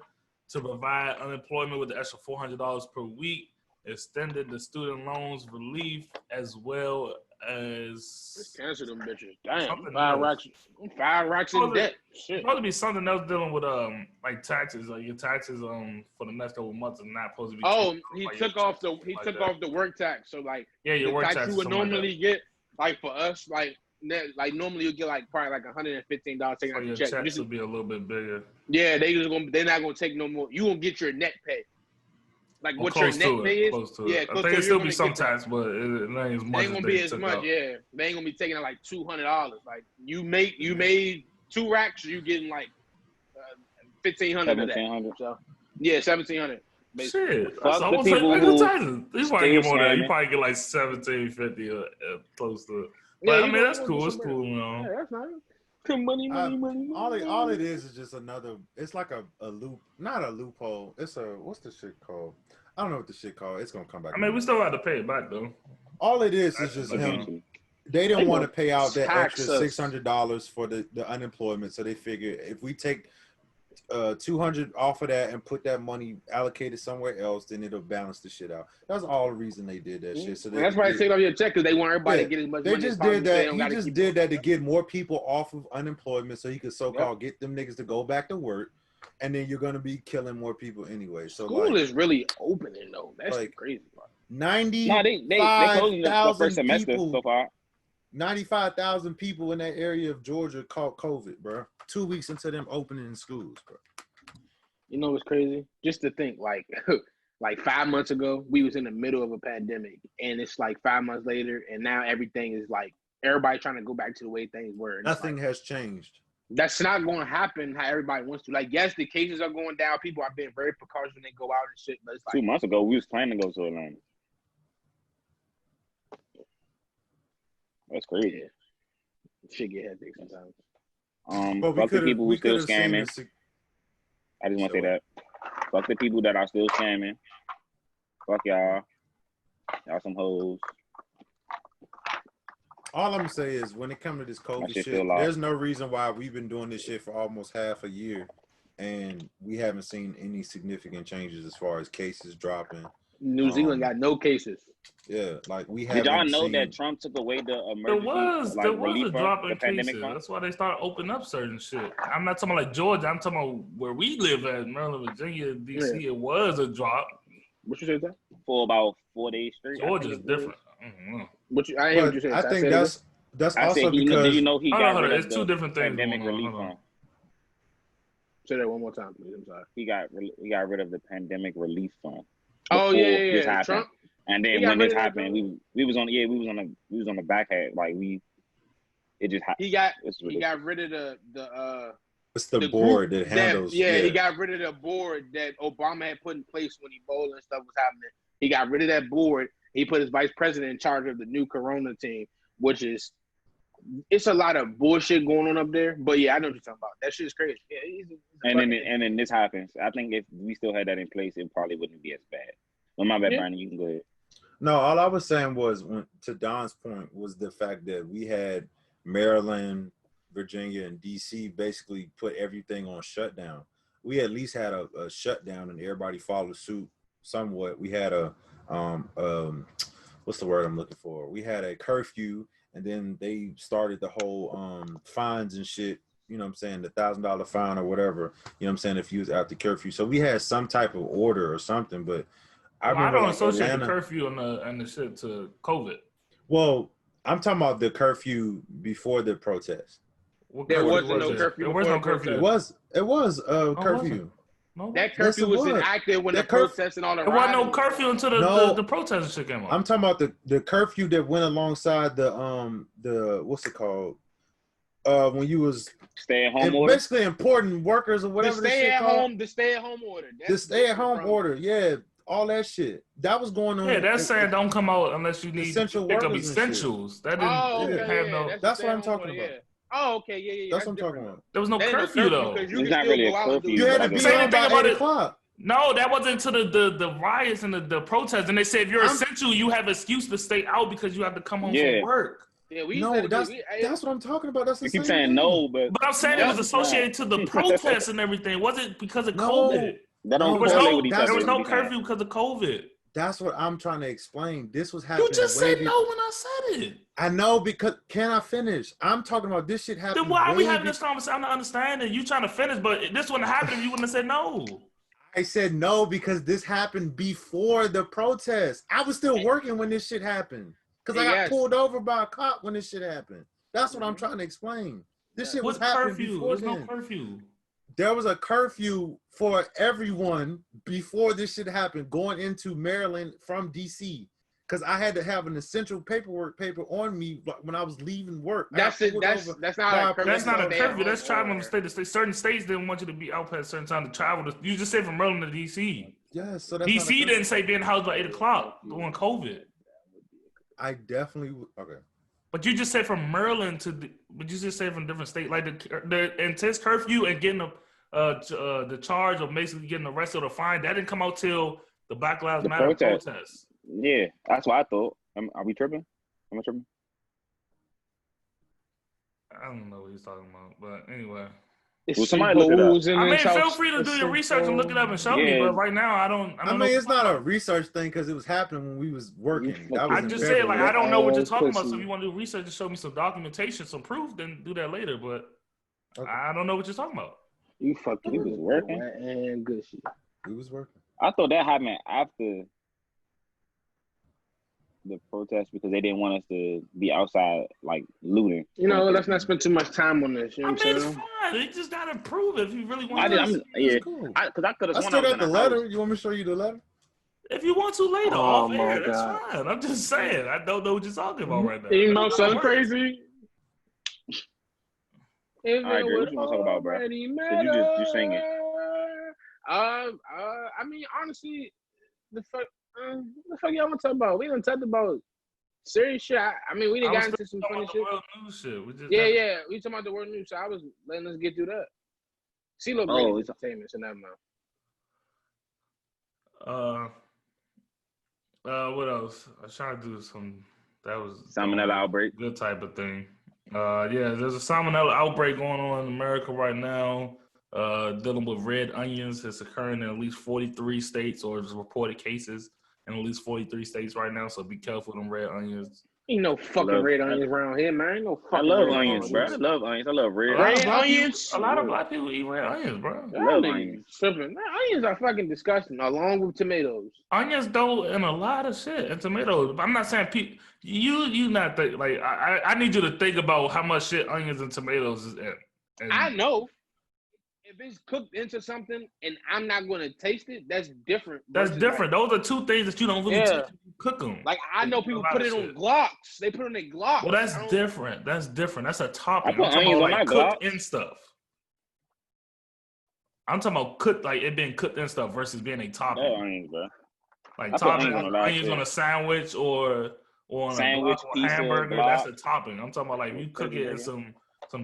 to provide unemployment with the extra $400 per week, extended the student loans relief as well as Just cancel them bitches. Damn, something 5 racks in debt. Shit. Supposed to be something else dealing with like taxes. Like your taxes for the next couple of months are not supposed to be. Oh, he took off the work tax. So like your the work tax tax you would normally get, like for us, like normally you get like probably like $115 taken out So the your check. checks will be a little bit bigger. Yeah, they're not gonna take no more. You won't get your net pay. Like what your net pay is. Close to yeah, it. close I think to it still be some tax, but it ain't as much. They ain't gonna be as much. Out. Yeah, they ain't gonna be taking like $200. Like you made 2 racks, you getting like 1,500 of that. So yeah, 1,700. Shit, fuck that's almost the people like who taxes. You probably get more than that. You scamming. probably get like 1,750 or close to it. But Yeah, I mean, that's cool. It's cool, you know. Yeah, that's nice. Money. All it is just another. It's like a loop, not a loophole. It's a what's the shit called? I don't know what the shit called. It's gonna come back. I mean, we still have to pay it back though. All it is just him. They didn't want to pay out that extra $600 for the unemployment, so they figured if we take $200 off of that and put that money allocated somewhere else, then it'll balance the shit out. That's all the reason they did that shit. So that's why they take off your check because they want everybody to get as much money. They just did that. He just did that to get more people off of unemployment, so he could so-called get them niggas to go back to work. And then you're gonna be killing more people anyway. So school is really opening though. That's like crazy. 95,000 people so far. 95,000 people in that area of Georgia caught COVID, bro. 2 weeks into them opening schools, bro. You know what's crazy? Just to think, like 5 months ago, we was in the middle of a pandemic, and it's like 5 months later, and now everything is like everybody trying to go back to the way things were. Nothing has changed. That's not going to happen how everybody wants to. Like, yes, the cases are going down. People are being very precautious when they go out and shit. But it's like 2 months ago, we was planning to go to Atlanta. That's crazy. Yeah. Shit get hectic sometimes. Fuck the people who still scamming. I just want to say that. Fuck the people that are still scamming. Fuck y'all. Y'all some hoes. All I'm gonna say is when it comes to this COVID shit, there's no reason why we've been doing this shit for almost half a year and we haven't seen any significant changes as far as cases dropping. New Zealand got no cases. Yeah, like we haven't. Did y'all know that Trump took away the emergency? There was a drop in cases. That's why they started opening up certain shit. I'm not talking about like Georgia. I'm talking about where we live at, Maryland, Virginia, DC. Yeah. It was a drop. What you said that? For about 4 days straight. Georgia's different. I hear what you said. I think that's also because did you know he got rid of it's two different things. Pandemic relief fund. Say that one more time, please. I'm sorry. He got rid of the pandemic relief fund. Oh yeah. Trump. And then when this happened, we was on the back hat. Like it just happened. He got rid of the it's the board that handles. He got rid of the board that Obama had put in place when Ebola and stuff was happening. He got rid of that board. He put his vice president in charge of the new Corona team, which is it's a lot of bullshit going on up there. But yeah, I know what you're talking about. That shit's crazy. Yeah, and then this happens. I think if we still had that in place, it probably wouldn't be as bad. Well, my bad, Brandon. You can go ahead. No, all I was saying was, to Don's point, was the fact that we had Maryland, Virginia, and D.C. basically put everything on shutdown. We at least had a shutdown, and everybody followed suit somewhat. We had what's the word I'm looking for? We had a curfew, and then they started the whole fines and shit. You know what I'm saying? The $1,000 fine or whatever. You know what I'm saying? If you was out the curfew, so we had some type of order or something, but. I don't associate the curfew and the shit to COVID. Well, I'm talking about the curfew before the protest. There wasn't no curfew. There was no curfew. It was a curfew. No, that curfew was enacted when the protests and all the riots. There wasn't no curfew until the protest shit came out. I'm talking about the curfew that went alongside the what's it called? When you was stay-at-home order, basically important workers or whatever. The stay-at-home order. The stay-at-home order, yeah. All that shit that was going on. Yeah, that's saying don't come out unless you need essential pick up essentials. That didn't have no. That's what I'm talking about. Oh, okay, yeah. That's what I'm talking about. There was no curfew though. It's not really a curfew. You had to be on by 8 o'clock. No, that wasn't to the riots and the protests. And they said if you're essential, you have excuse to stay out because you have to come home from work. Yeah, that's what I'm talking about. That's the you keep saying no, but I'm saying it was associated to the protests and everything. Was it because of COVID? There was no curfew because of COVID. That's what I'm trying to explain. This was happening. You just said no when I said it. I know, because can I finish? I'm talking about this shit happening. Then why are we having this conversation? I'm not understanding. You trying to finish, but this wouldn't happen if you wouldn't have said no. I said no because this happened before the protest. I was still working when this shit happened because I got pulled over by a cop when this shit happened. That's what I'm trying to explain. This shit was happening before. There's no curfew. There was a curfew for everyone before this shit happened going into Maryland from DC because I had to have an essential paper on me when I was leaving work. That's not a curfew. That's traveling from state to state. Certain states didn't want you to be out past a certain time to travel. You just said from Maryland to DC. Yes, so that's DC didn't say be in the house by 8 o'clock during COVID. I definitely okay. But you just said from Maryland but you just said from different state, like the intense curfew and getting the charge of basically getting arrested or fined. That didn't come out till the Black Lives Matter protest. Yeah, that's what I thought. Are we tripping? Am I tripping? I don't know what he's talking about, but anyway. Well, somebody look it up. I mean, feel free to do your research and look it up and show me, but right now I don't know. It's not a research thing because it was happening when we was working. I just said, like, I don't know what you're talking about, so if you want to do research and show me some documentation, some proof, then do that later, but I don't know what you're talking about. You fucking, he was working. And good shit. He was working. I thought that happened after the protest because they didn't want us to be outside like looting. You know, let's not spend too much time on this. You know what I'm saying? It's fine. You just gotta prove it if you really want to. Cool. I could have. I still got the letter. You want me to show you the letter? If you want to later, off air, that's fine. I'm just saying. I don't know what you're talking about right now. You know, something crazy. All right, Greg, what you want to talk about, bro? You singing. I mean, honestly, the fuck y'all want to talk about? We done talked about serious shit. I mean, we done got into some funny shit. World news shit. We talking about the world news. So I was letting us get through that. CeeLo brings entertainment in that mouth. What else? I was trying to do that was Salmonella Outbreak. Good type of thing. There's a Salmonella outbreak going on in America right now. Dealing with red onions. It's occurring in at least 43 states, or it's reported cases in at least 43 states right now. So be careful with them red onions. Ain't no fucking red onions around here, man. Ain't no fucking I love onions, bro. I love onions. I love red onions. A lot of black people eat red onions, bro. I love onions. Onions are fucking disgusting, along with tomatoes. Onions don't in a lot of shit, and tomatoes. I'm not saying people. You not think like I need you to think about how much shit onions and tomatoes is in. And I know. If it's cooked into something and I'm not going to taste it, that's different. That's different. Like, those are two things that you don't really taste when you cook them. Like, I know people put it on glocks. They put it on their glocks. Well, that's different. That's different. That's a topping. I put onions on my cooked in stuff. I'm talking about cooked, like it being cooked in stuff versus being a topping. No onions, bro. Like topping onions on a sandwich or on sandwich, a hamburger. That's a topping. I'm talking about like you cook it in some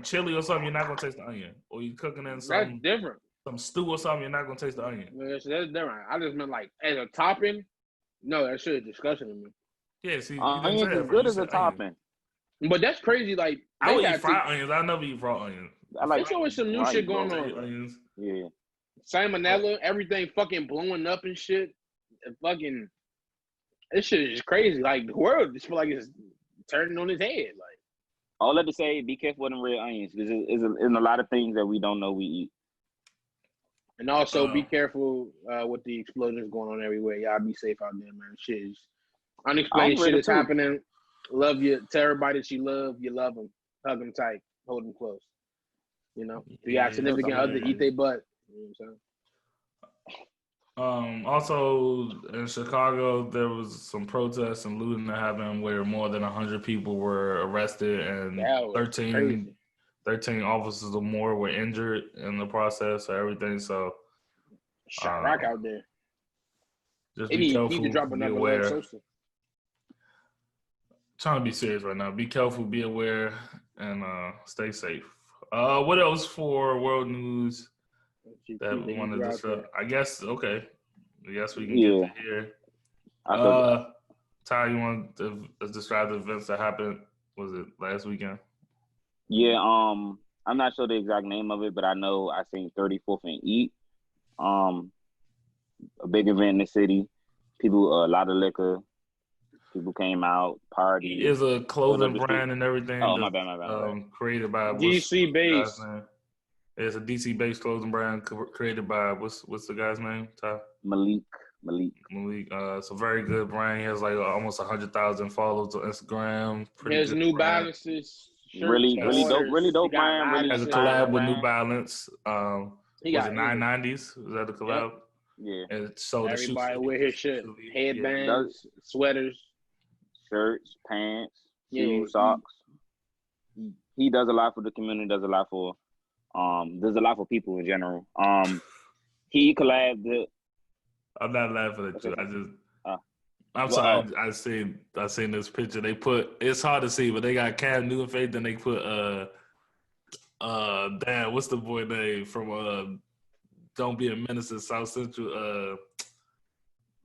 chili or something, you're not gonna taste the onion. Or you cooking in that's different. Some stew or something, you're not gonna taste the onion. Yeah, so that's different. I just meant like as a topping. No, that shit is disgusting to me. Yeah, see, onions is good as a topping. But that's crazy. Like I would eat fried onions. I never eat raw onions. I like. There's always some new shit going on. Onions. Yeah. Salmonella, everything fucking blowing up and shit. This shit is crazy. Like the world just feel like it's turning on its head. Like. All I have to say, be careful with them red onions because it's a lot of things that we don't know we eat. And also be careful with the explosions going on everywhere. Y'all be safe out there, man. Shit is unexplained shit is happening. Love you. Tell everybody that you love them. Hug them tight. Hold them close. You know? If you got significant other, eat their butt. You know what I'm saying? Also in Chicago, there was some protests and looting that happened where more than 100 people were arrested and 13 officers or more were injured in the process of everything. So, rock out there. Just be careful. Need to drop be aware. Trying to be serious right now. Be careful, be aware, and stay safe. What else for world news? That we want to discuss. I guess we can get to here. Ty, you want to describe the events that happened? Was it last weekend? Yeah, I'm not sure the exact name of it, but I know I seen 34th and Eat. A big event in the city. People, a lot of liquor. People came out, party. He is a clothing brand and everything. Oh, my bad. Created by DC based. It's a DC based clothing brand created by what's the guy's name? Ty? Malik. It's a very good brand. He has like almost 100,000 followers on Instagram. His New Balances. Really dope brand. He has a collab with New Balance. He got 990s. Is that the collab? Yeah. And so everybody wear his shit. Headbands, sweaters, shirts, pants, shoes, socks. He does a lot for the community. Does a lot for people in general. He collabed. I'm not laughing at you. I'm sorry. I seen this picture. They put, it's hard to see, but they got Cam Newton face. Then they put damn, what's the boy name from Don't Be a Menace in South Central?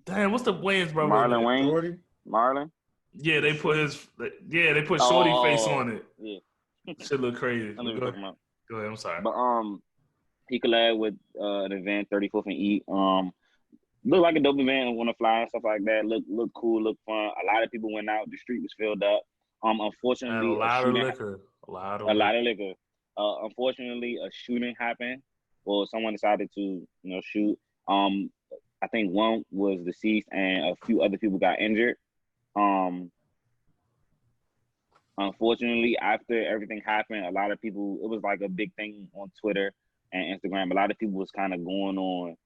Damn, what's the Wayne's brother? Marlon Wayne. Marlon. Yeah, they put Shorty face on it. Yeah, shit look crazy. Go ahead. I'm sorry. But he collabed with an event, 34th and E. Look like a dope event and want to fly and stuff like that. Look cool, look fun. A lot of people went out. The street was filled up. Unfortunately, a lot of liquor. Unfortunately, a shooting happened. Well, someone decided to, shoot. I think one was deceased and a few other people got injured. Unfortunately, after everything happened, a lot of people, it was like a big thing on Twitter and Instagram. A lot of people was kind of going on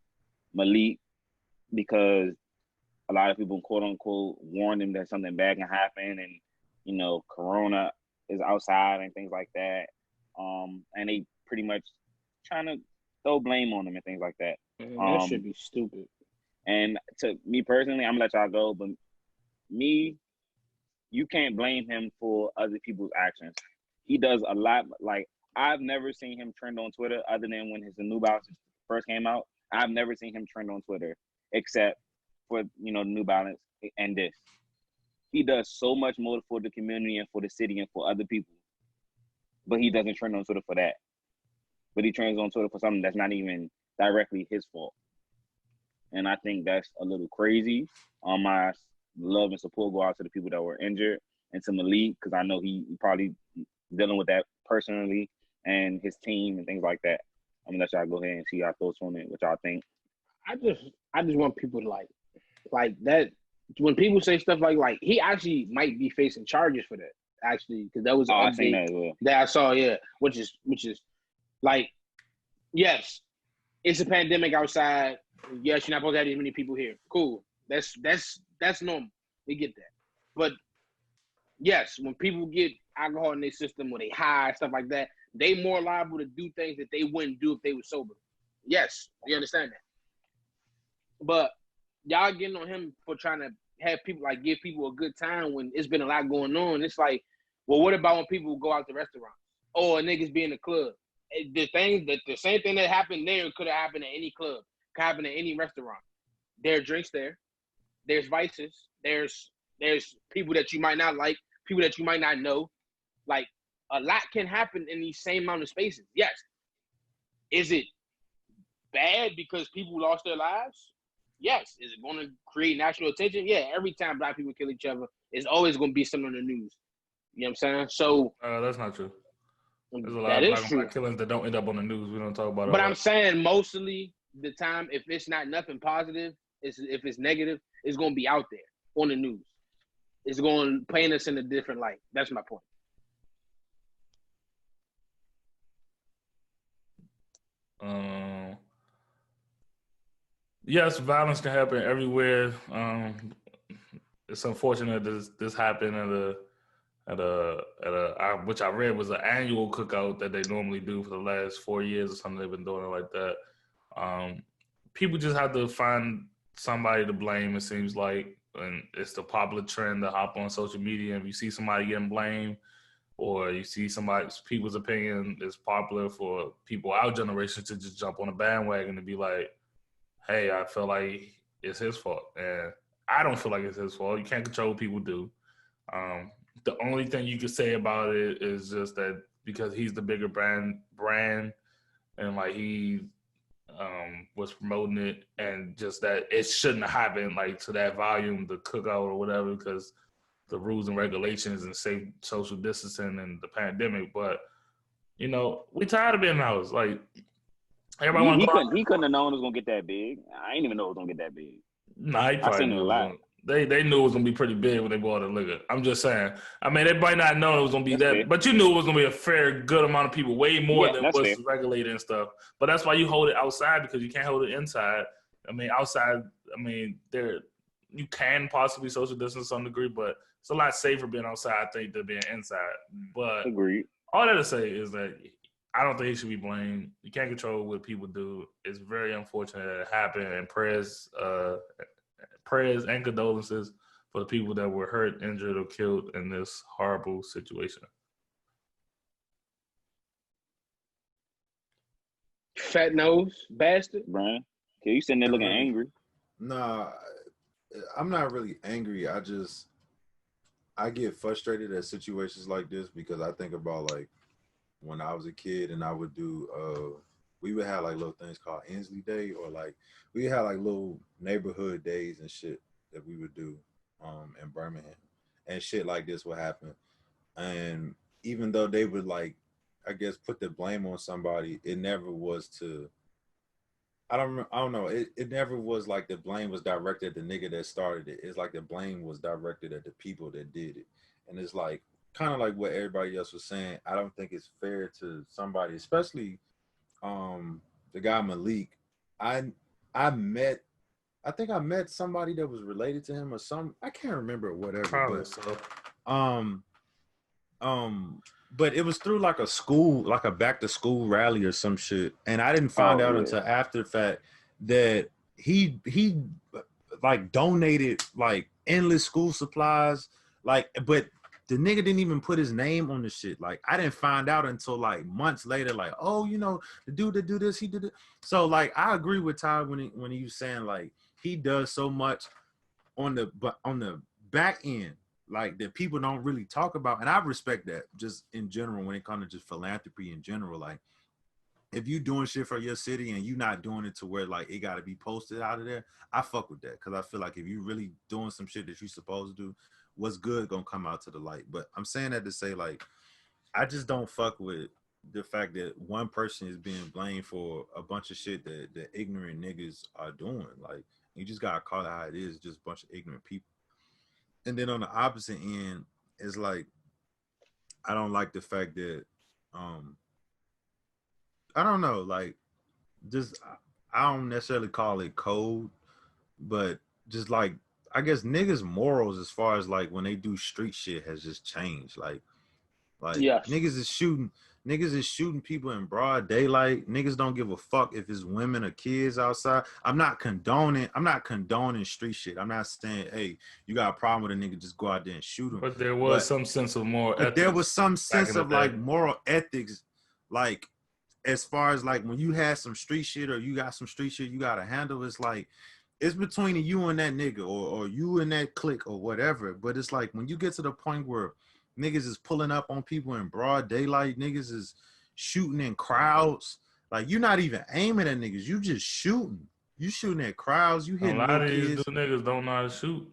Malik because a lot of people, quote unquote, warned him that something bad can happen and, Corona is outside and things like that. And they pretty much trying to throw blame on him and things like that. That should be stupid. And to me personally, I'm gonna let y'all go, but you can't blame him for other people's actions. He does a lot. Like, I've never seen him trend on Twitter other than when his New Balance first came out. I've never seen him trend on Twitter except for, the New Balance and this. He does so much more for the community and for the city and for other people. But he doesn't trend on Twitter for that. But he trends on Twitter for something that's not even directly his fault. And I think that's a little crazy. My love and support go out to the people that were injured and to Malik, because I know he probably dealing with that personally and his team and things like that. I'm gonna let y'all go ahead and see your thoughts on it, what y'all think. I just want people to like that. When people say stuff like he actually might be facing charges for that, actually, because that was an update that I saw, which is like, yes, it's a pandemic outside. Yes, you're not supposed to have these many people here. Cool. That's normal. We get that. But yes, when people get alcohol in their system or they high, stuff like that, they more liable to do things that they wouldn't do if they were sober. Yes, we understand that. But y'all getting on him for trying to have people, give people a good time when it's been a lot going on. It's like, well, what about when people go out to restaurants or niggas be in the club? The same thing that happened there could have happened at any club, could happen at any restaurant. There are drinks there. There's vices. There's people that you might not like, people that you might not know. Like, a lot can happen in these same amount of spaces. Yes. Is it bad because people lost their lives? Yes. Is it going to create national attention? Yeah. Every time Black people kill each other, it's always going to be something on the news. You know what I'm saying? So that's not true. There's a lot of black killings that don't end up on the news. We don't talk about it. But I'm saying mostly the time, if it's not nothing positive, if it's negative, it's going to be out there on the news. It's going to paint us in a different light. That's my point. Yes, violence can happen everywhere. It's unfortunate that this happened at a which I read was an annual cookout that they normally do for the last 4 years or something. They've been doing it like that. People just have to find somebody to blame, it seems like, and it's the popular trend to hop on social media and if you see somebody getting blamed or you see people's opinion is popular for people our generation to just jump on a bandwagon and be like, hey, I feel like it's his fault. And I don't feel like it's his fault. You can't control what people do. The only thing you could say about it is just that because he's the bigger brand and like he was promoting it, and just that it shouldn't have happened like to that volume, the cookout or whatever, because the rules and regulations and safe social distancing and the pandemic. But you know, we tired of being in the house. Like everybody want to go out. He couldn't have known it was gonna get that big. I ain't even know it was gonna get that big. Nah, he probably knew it was gonna, they knew it was gonna be pretty big when they bought the liquor. I'm just saying. I mean, they might not know it was gonna be that, but you knew it was gonna be a fair, good amount of people, way more than what's regulated and stuff. But that's why you hold it outside, because you can't hold it inside. I mean, outside, I mean, you can possibly social distance to some degree, but it's a lot safer being outside, I think, than being inside. But agreed. All that to say is that I don't think he should be blamed. You can't control what people do. It's very unfortunate that it happened, and prayers and condolences for the people that were hurt, injured, or killed in this horrible situation. Fat nose bastard. Brian, you sitting there looking angry. Nah, I'm not really angry. I get frustrated at situations like this because I think about like when I was a kid and I would do we would have like little things called Inslee Day, or like we had like little neighborhood days and shit that we would do in Birmingham, and shit like this would happen. And even though they would like, I guess, put the blame on somebody, it never was to, I don't know. It never was like the blame was directed at the nigga that started it. It's like the blame was directed at the people that did it. And it's like, kind of like what everybody else was saying. I don't think it's fair to somebody, especially the guy Malik. I think I met somebody that was related to him or some, I can't remember whatever. Probably but it was through like a school, like a back to school rally or some shit. And I didn't find out until after the fact that he like donated like endless school supplies. Like, but the nigga didn't even put his name on the shit. Like, I didn't find out until like months later, like, oh, you know, the dude that do this, he did it. So like, I agree with Ty when he was saying like, he does so much on the back end, like that people don't really talk about. And I respect that just in general when it comes to just philanthropy in general. Like if you doing shit for your city and you not doing it to where like it got to be posted out of there, I fuck with that. Cause I feel like if you really doing some shit that you supposed to do, what's good gonna come out to the light. But I'm saying that to say like, I just don't fuck with the fact that one person is being blamed for a bunch of shit that ignorant niggas are doing. Like you just gotta call it how it is, just a bunch of ignorant people. And then on the opposite end, it's like, I don't like the fact that, I don't know, like, just, I don't necessarily call it code, but just like, I guess niggas' morals as far as like when they do street shit has just changed. Like yes. Niggas is shooting people in broad daylight. Niggas don't give a fuck if it's women or kids outside. I'm not condoning street shit. I'm not saying, hey, you got a problem with a nigga, just go out there and shoot him. But there was some sense of moral ethics. There was some sense of like moral ethics, like as far as like when you had some street shit or you got some street shit you gotta handle, it's like it's between you and that nigga or you and that clique or whatever. But it's like when you get to the point where niggas is pulling up on people in broad daylight, niggas is shooting in crowds, like you're not even aiming at niggas, you just shooting. You shooting at crowds, you hitting a lot of these niggas don't know how to shoot.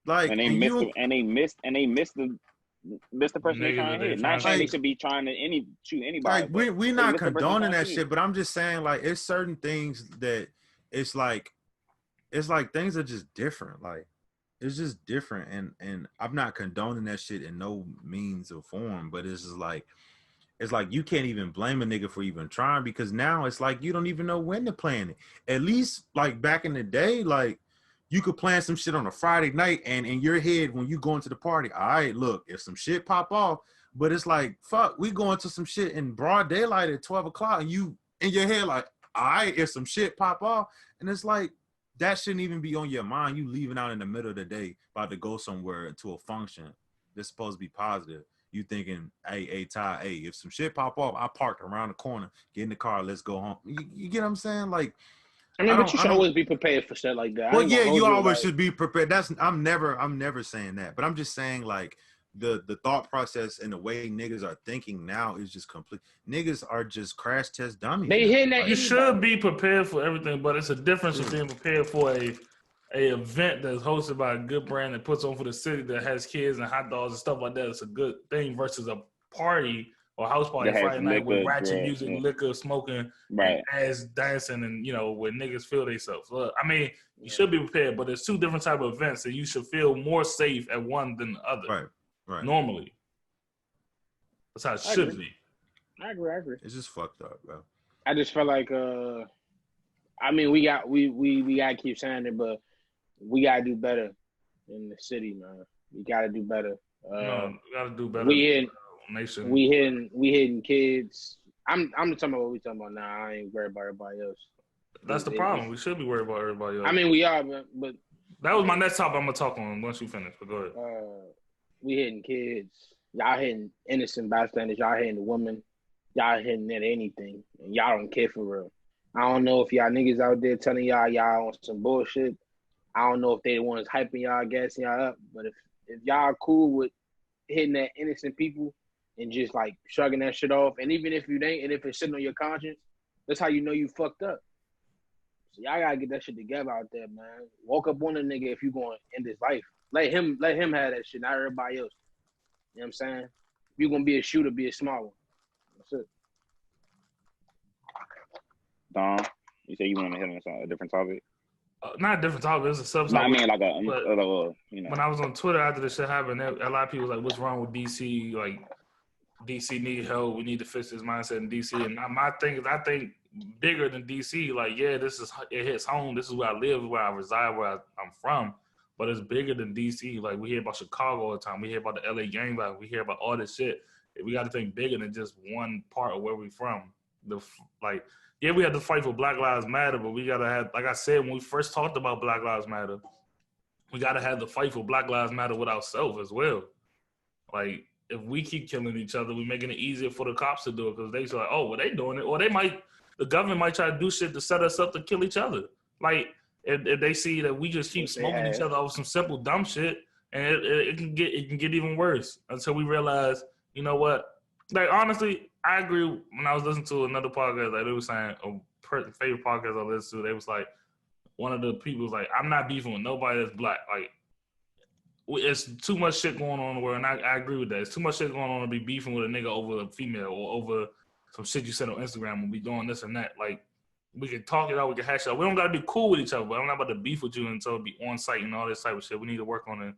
Like and they missed the person they trying to hit. Not saying they should be trying to shoot anybody. Like we're not condoning that shit, but I'm just saying like it's certain things that it's like things are just different. Like it's just different, and I'm not condoning that shit in no means or form, but it's just like you can't even blame a nigga for even trying, because now it's like you don't even know when to plan it. At least like back in the day, like you could plan some shit on a Friday night, and in your head when you go into the party, all right, look, if some shit pop off, but it's like, fuck, we going to some shit in broad daylight at 12 o'clock, and you in your head like, all right, if some shit pop off, and it's like, that shouldn't even be on your mind. You leaving out in the middle of the day, about to go somewhere to a function that's supposed to be positive. You thinking, hey, Ty, hey, if some shit pop off, I parked around the corner, get in the car, let's go home. You get what I'm saying? Like, I mean, but you should always be prepared for shit like that. Well, yeah, you always should be prepared. I'm never saying that, but I'm just saying like the thought process and the way niggas are thinking now is just complete. Niggas are just crash test dummies. They hitting that. You should be prepared for everything, but it's a difference of being prepared for a event that's hosted by a good brand that puts on for the city that has kids and hot dogs and stuff like that. It's a good thing versus a party or house party Friday night with ratchet music, liquor, smoking, and ass dancing, and where niggas feel themselves. So, I mean, you should be prepared, but there's two different type of events, and you should feel more safe at one than the other. Right. Normally, that's how it should be. I agree. It's just fucked up, bro. I just feel like, I mean, we gotta keep saying it, but we gotta do better in the city, man. We gotta do better. We gotta do better. We hitting kids. I'm talking about what we talking about now. I ain't worried about everybody else. That's the problem. We should be worried about everybody else. I mean, we are, but that was my next topic. I'm gonna talk on once you finish. But go ahead. We hitting kids. Y'all hitting innocent bystanders. Y'all hitting the women. Y'all hitting at anything, and y'all don't care for real. I don't know if y'all niggas out there telling y'all on some bullshit. I don't know if they the ones hyping y'all, gassing y'all up. But if y'all cool with hitting at innocent people and just like shrugging that shit off, and even if you ain't, and if it's sitting on your conscience, that's how you know you fucked up. So y'all gotta get that shit together out there, man. Walk up on a nigga if you going to end his life. Let him have that shit, not everybody else. You know what I'm saying? If you're gonna be a shooter, be a smart one. That's it. Dom, you say you want to hit on a different topic? Not a different topic. It's a sub-topic. No, I mean like When I was on Twitter after this shit happened, a lot of people was like, "What's wrong with DC? Like, DC need help. We need to fix this mindset in DC." And my thing is, I think bigger than DC. Like, yeah, it hits home. This is where I live, where I reside, where I'm from. But it's bigger than DC. Like, we hear about Chicago all the time. We hear about the LA gang violence. We hear about all this shit. We got to think bigger than just one part of where we from. Yeah, we had to fight for Black Lives Matter, but we got to have, like I said, when we first talked about Black Lives Matter, we got to have the fight for Black Lives Matter with ourselves as well. Like, if we keep killing each other, we're making it easier for the cops to do it because they say, like, oh, well, they doing it. Or the government might try to do shit to set us up to kill each other. Like, if they see that we just keep smoking each other over some simple dumb shit, and it can get even worse until we realize, you know what? Like, honestly, I agree. When I was listening to another podcast, like they were saying, a favorite podcast I listened to, they was like, one of the people was like, I'm not beefing with nobody that's black. Like, it's too much shit going on in the world, and I agree with that. It's too much shit going on to be beefing with a nigga over a female or over some shit you said on Instagram and be doing this and that. Like, we can talk it out, we can hash it out. We don't got to be cool with each other, but I'm not about to beef with you until it be on site and all this type of shit. We need to work on it,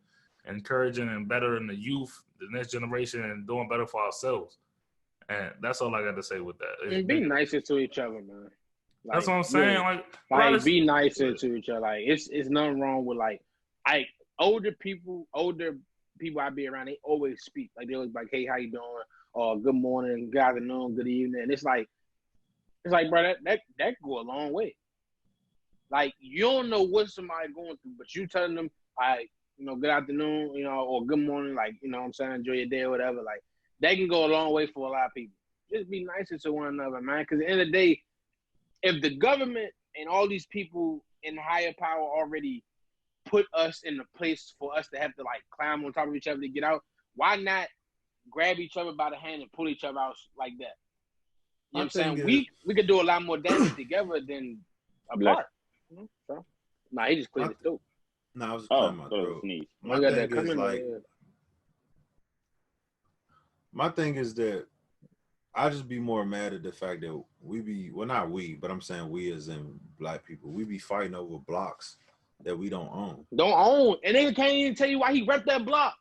encouraging and bettering the youth, the next generation, and doing better for ourselves. And that's all I got to say with that. And be nicer to each other, man. Like, that's what I'm saying. Yeah. Like be nicer to each other. Like, it's nothing wrong with like older people I be around, they always speak. Like, they always like, hey, how you doing? Or good morning, good afternoon, good evening. And it's like, bro, that go a long way. Like, you don't know what somebody going through, but you telling them, like, good afternoon, or good morning, like, what I'm saying, enjoy your day or whatever. Like, that can go a long way for a lot of people. Just be nicer to one another, man. Because at the end of the day, if the government and all these people in higher power already put us in a place for us to have to, like, climb on top of each other to get out, why not grab each other by the hand and pull each other out like that? You know what I'm saying? We could do a lot more damage together than apart. So, he just cleared his throat. No, I was clearing my throat. My thing is that I just be more mad at the fact that not we, but I'm saying we as in black people, we be fighting over blocks that we don't own. And they can't even tell you why he repped that block.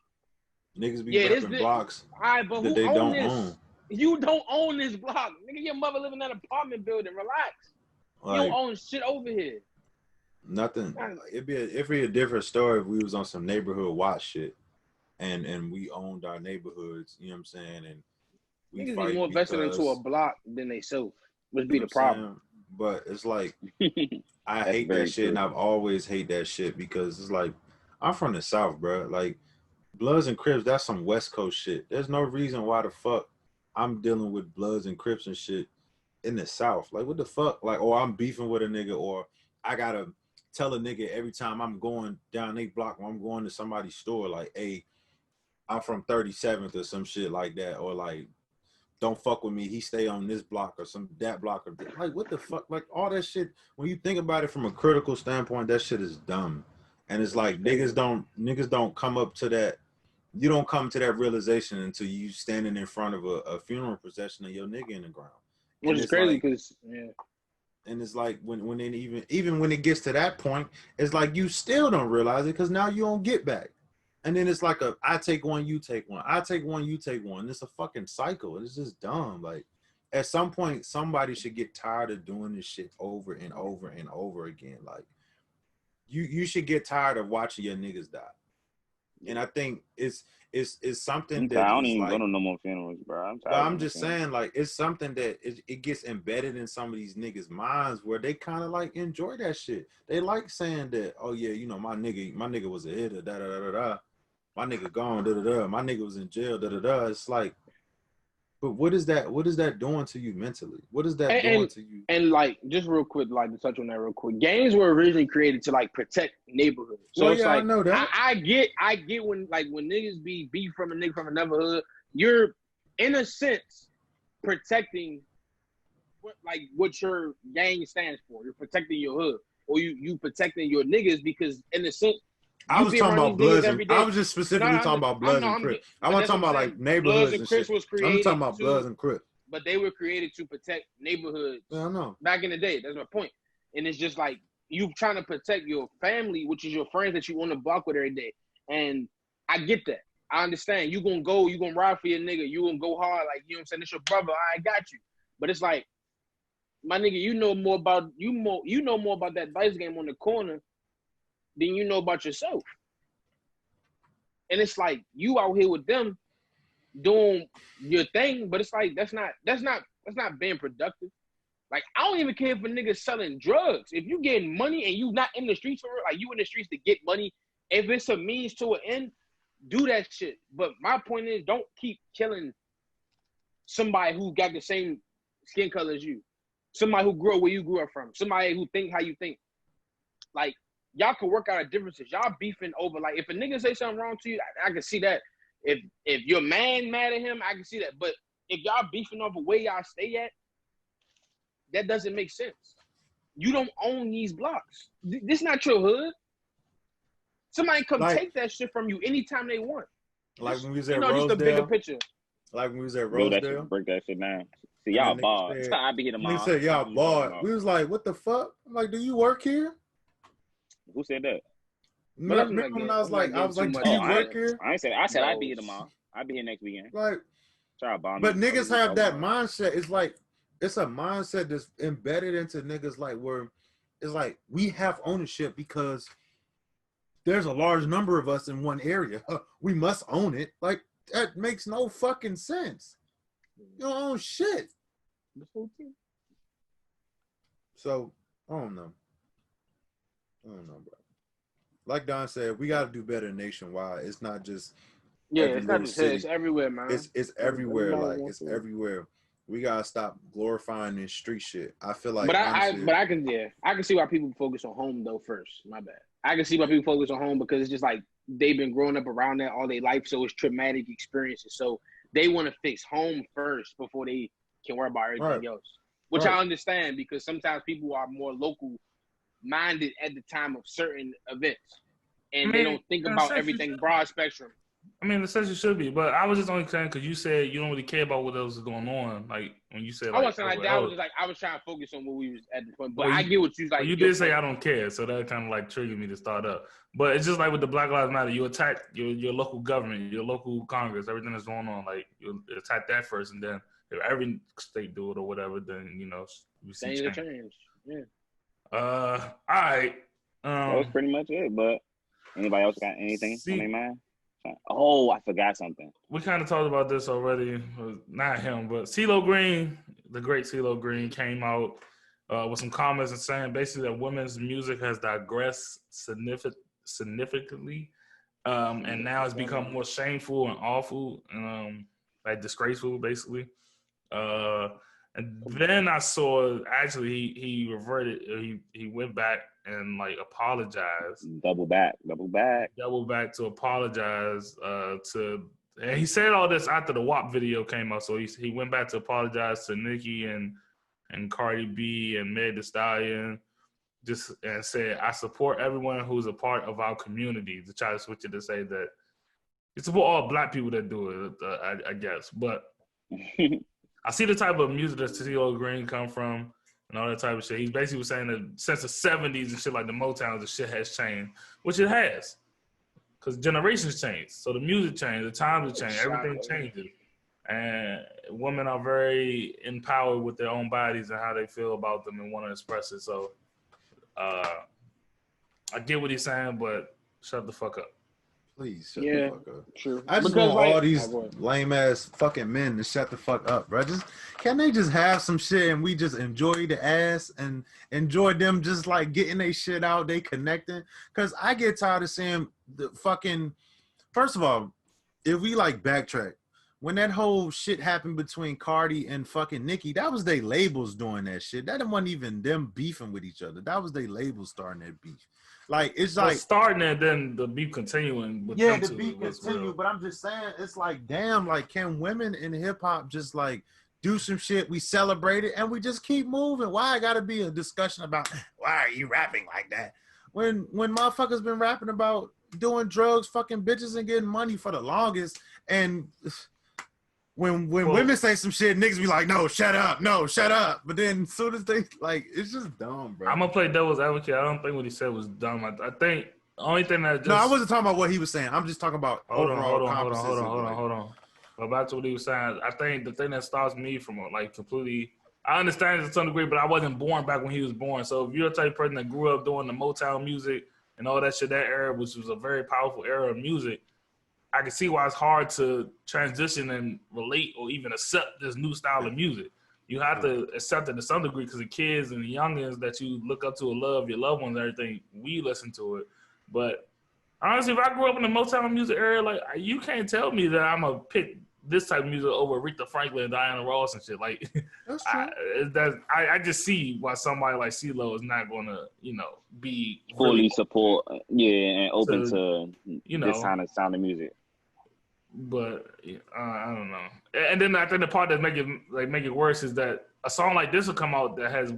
Niggas be repping blocks that they don't own. You don't own this block. Nigga, your mother live in that apartment building. Relax. Like, you don't own shit over here. Nothing. It'd be a different story if we was on some neighborhood watch shit and we owned our neighborhoods, you know what I'm saying? And we niggas be more invested into a block than they self, which be the problem. But it's like, I hate that shit, and I've always hate that shit because it's like, I'm from the South, bro. Like, Bloods and Crips, that's some West Coast shit. There's no reason why the fuck I'm dealing with Bloods and Crips and shit in the South. Like, what the fuck? Like, or I'm beefing with a nigga, or I gotta tell a nigga every time I'm going down a block or I'm going to somebody's store, like, hey, I'm from 37th or some shit like that, or like, don't fuck with me, he stay on this block or some that block or like what the fuck, like all that shit. When you think about it from a critical standpoint, that shit is dumb. And it's like niggas don't come up to that. You don't come to that realization until you standing in front of a funeral procession of your nigga in the ground. Which is crazy because and it's like when it even when it gets to that point, it's like you still don't realize it because now you don't get back. And then it's like I take one, you take one. I take one, you take one. It's a fucking cycle. It's just dumb. Like at some point, somebody should get tired of doing this shit over and over and over again. Like you should get tired of watching your niggas die. And I think it's something that I don't even like, go to no more funerals, bro. I'm just saying, like, it's something that it gets embedded in some of these niggas' minds where they kind of like enjoy that shit. They like saying that, oh yeah, you know, my nigga was a hitter, da da da da da. My nigga gone, da da da. My nigga was in jail, da da da. It's like, but what is that doing to you mentally? What is that doing to you? And like, just real quick, like to touch on that real quick. Gangs were originally created to like protect neighborhoods. So it's like, I know that. I get when niggas be beef from a nigga from another hood, you're in a sense protecting what your gang stands for. You're protecting your hood, or you protecting your niggas because in a sense. I was talking about Bloods. I was just specifically talking about Bloods and Crips. I wasn't talking about like neighborhoods and Crips was created. I'm talking about Bloods and Crips. But they were created to protect neighborhoods. Yeah, I know. Back in the day, that's my point. And it's just like you trying to protect your family, which is your friends that you on the block with every day. And I get that. I understand. You gonna ride for your nigga. You gonna go hard, like you know what I'm saying. It's your brother. I got you. But it's like, my nigga, you know more about that dice game on the corner than you know about yourself. And it's like you out here with them doing your thing, but it's like that's not being productive. Like I don't even care if a nigga selling drugs. If you getting money and you not in the streets for it, like you in the streets to get money, if it's a means to an end, do that shit. But my point is, don't keep killing somebody who got the same skin color as you, somebody who grew up where you grew up from, somebody who think how you think. Like, y'all can work out differences. Y'all beefing over, like, if a nigga say something wrong to you, I can see that. If your man mad at him, I can see that. But if y'all beefing over where y'all stay at, that doesn't make sense. You don't own these blocks. This not your hood. Somebody come take that shit from you anytime they want. Like when we was at Rosedale. Just a bigger picture. Like when we was at Rosedale. Break that shit down. See, y'all bald. I be here tomorrow. He said, y'all bald. We was like, what the fuck? I'm like, do you work here? Who said that? Remember when I was like, do you work here? I said I'd be here tomorrow. I'd be here next weekend. Like, but niggas have that mindset. It's like, it's a mindset that's embedded into niggas, like, where it's like, we have ownership because there's a large number of us in one area. We must own it. Like, that makes no fucking sense. You don't own shit. So, I don't know, bro. Like Don said, we got to do better nationwide. It's not just it's not just here. It's everywhere, man. It's everywhere. Like, it's everywhere. We gotta stop glorifying this street shit. I feel like, I can see why people focus on home though first. My bad. I can see why people focus on home because it's just like they've been growing up around that all their life, so it's traumatic experiences. So they want to fix home first before they can worry about everything else. Which I understand because sometimes people are more local minded at the time of certain events, and they don't think about everything broad spectrum. I mean, the sense you should be, but I was just only saying because you said you don't really care about what else is going on. Like when you said, I wasn't like that. I was just like I was trying to focus on what we was at the point. But I get what you like. You did say I don't care, so that kind of like triggered me to start up. But it's just like with the Black Lives Matter, you attack your local government, your local Congress, everything that's going on. Like you attack that first, and then if every state do it or whatever, then we see change. Yeah. All right. That was pretty much it. But anybody else got anything on their mind? Oh, I forgot something. We kind of talked about this already. Not him, but CeeLo Green, the great CeeLo Green, came out with some comments and saying basically that women's music has digressed significantly, and now it's become more shameful and awful, and like disgraceful, basically. And then I saw actually he reverted. He went back and like apologized. Double back to apologize to And he said all this after the WAP video came out. So he went back to apologize to Nicki and Cardi B and Meg Thee Stallion, and said, I support everyone who's a part of our community, to try to switch it to say that you support all black people that do it, I guess. But I see the type of music that C.O. Green come from and all that type of shit. He basically was saying that since the 70s and shit, like the Motowns, the shit has changed, which it has. Because generations change. So the music changed, the times have changed, everything changes. And women are very empowered with their own bodies and how they feel about them and want to express it. So I get what he's saying, but shut the fuck up. Please shut the fuck up. True. I just want all these lame ass fucking men to shut the fuck up, bro. Can they just have some shit and we just enjoy the ass and enjoy them just like getting their shit out, they connecting? Because I get tired of seeing the fucking. First of all, if we like backtrack, when that whole shit happened between Cardi and fucking Nicki, that was they labels doing that shit. That wasn't even them beefing with each other. That was they labels starting that beef. Like it's like starting and then the beef continuing. With the beef continue. But I'm just saying, it's like, damn, like can women in hip hop just like do some shit? We celebrate it and we just keep moving. Why I gotta be a discussion about why are you rapping like that? When motherfuckers been rapping about doing drugs, fucking bitches, and getting money for the longest, and when women say some shit, niggas be like, no, shut up. But then as soon as they, like, it's just dumb, bro. I'm going to play devil's advocate. I don't think what he said was dumb. I think the only thing that just... No, I wasn't talking about what he was saying. I'm just talking about Hold on. But back to what he was saying, I think the thing that stops me from, like, completely... I understand it to some degree, but I wasn't born back when he was born. So if you're the type of person that grew up doing the Motown music and all that shit, that era, which was a very powerful era of music, I can see why it's hard to transition and relate or even accept this new style of music. You have to accept it to some degree because the kids and the youngins that you look up to and love, your loved ones and everything, we listen to it. But honestly, if I grew up in the Motown music era, like, you can't tell me that I'm going to pick this type of music over Aretha Franklin and Diana Ross and shit. Like, that's true. I just see why somebody like CeeLo is not going to, be fully really support, and open to this kind of sound of music. But I don't know. And then I think the part that make it worse is that a song like this will come out that has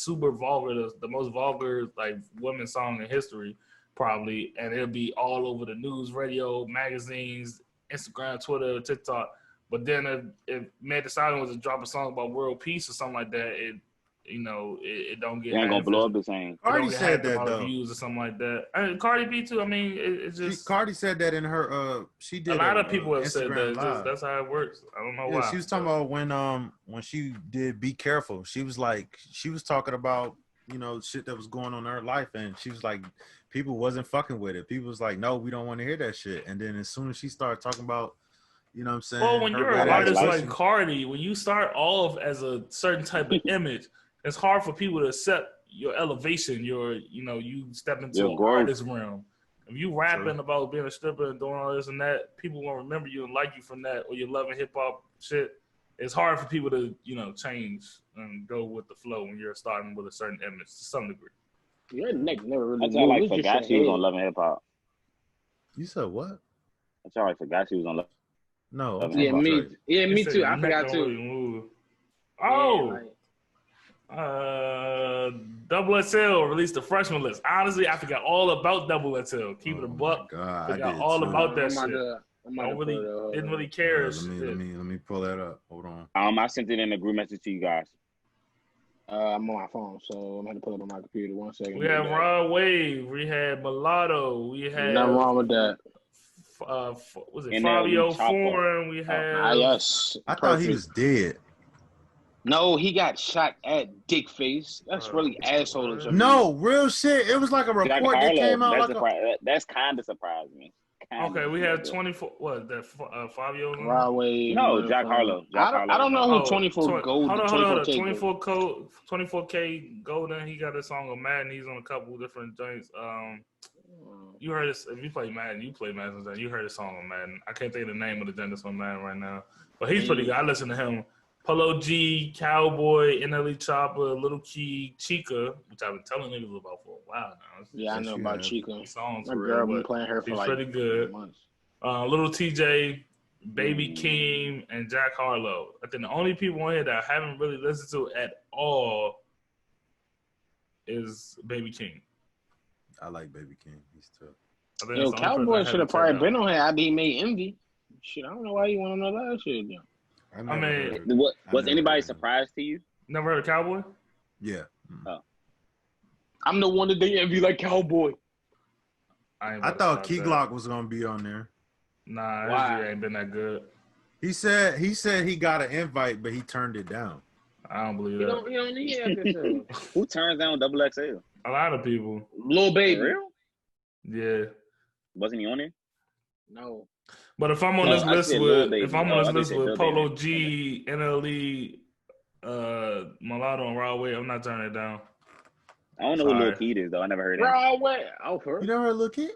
super vulgar, the most vulgar like women song in history, probably, and it'll be all over the news, radio, magazines, Instagram, Twitter, TikTok. But then if Meg Thee Stallion was to drop a song about world peace or something like that, it don't get. It ain't gonna blow up the same. Cardi said that though. Views or something like that. And Cardi B too. I mean, it's just. Cardi said that in her. She did. A lot of people have said that. That's how it works. I don't know why. She was talking about when she did Be Careful. She was talking about shit that was going on in her life, and she was like, people wasn't fucking with it. People was like, no, we don't want to hear that shit. And then as soon as she started talking about, you know what I'm saying? Well, when you're an artist like Cardi, when you start off as a certain type of image, it's hard for people to accept your elevation. You step into an artist realm. If you rapping about being a stripper and doing all this and that, people won't remember you and like you from that, or you're loving hip hop shit. It's hard for people to, change and go with the flow when you're starting with a certain image to some degree. Your neck never really. That's all I forgot she was on Love and Hip Hop. You said what? That's all I forgot she was on Love. No. Me too. I forgot too. Oh. Double XL released the freshman list. Honestly, I forgot all about Double XL. Keep it a buck. God, I forgot all about that shit. Didn't really care. Let me pull that up. Hold on. I sent it in a group message to you guys. I'm on my phone, so I'm gonna pull it up on my computer. 1 second. We had Rod Wave. We had Mulatto. We had nothing wrong with that. Was it Fabio Foreign? We had. Yes. I thought he was dead. No, he got shot at Dick Face. That's really asshole. No, real shit. It was like a report that came out. That's kind of surprised me. Okay, we had 24. What that Fabio? Broadway. No, Jack Harlow. I don't know who 24 Gold. Hold on. 24K Golden. He got a song on Madden. He's on a couple different joints. You heard this? If you play Madden, you play Madden. You heard a song on Madden. I can't think of the name of the joint that's on Madden right now, but he's pretty good. I listen to him. Polo G, Cowboy, NLE Chopper, Little Key, Chica, which I've been telling niggas about for a while now. Yeah, I know about Chica. Songs my girl been playing her for like pretty good. months. Little TJ, Baby Keem, and Jack Harlow. I think the only people on here that I haven't really listened to at all is Baby Keem. I like Baby Keem. He's tough. Yo, Cowboy should have probably been on here. I be made envy. Shit, I don't know why you want to know that shit. I mean, was anybody surprised to you? Never heard of Cowboy? Yeah. Oh. I'm the one that they envy like Cowboy. I thought Key Glock was gonna be on there. Nah, his ain't been that good. He said he got an invite, but he turned it down. I don't believe that. He don't need that. Who turns down XXL? A lot of people. Lil Baby. For real? Yeah. Wasn't he on there? No. But if I'm on this list with Polo G, NLE, Mulatto, and Raw Way, I'm not turning it down. I don't know who Lil Keed is though. I never heard of him. Raw Way. Oh, for you never heard Lil Keed?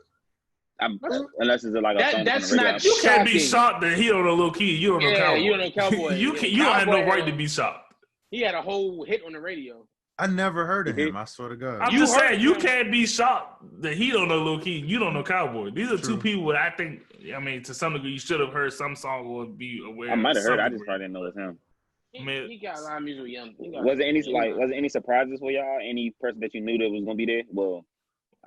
Unless it's like a song that's on the radio. not. You can't be shocked that he don't know Lil Keed. You don't know Cowboy. You don't know Cowboy. you don't have no right to be shocked. He had a whole hit on the radio. I never heard of him. I swear to God. I'm just saying, you can't be shocked that he don't know Lil Keed. You don't know Cowboy. These are two people that I think, to some degree, you should have heard some song or be aware. I might have heard. I just probably didn't know it was him. He got a lot of music young. Was it any surprises for y'all? Any person that you knew that was gonna be there? Well,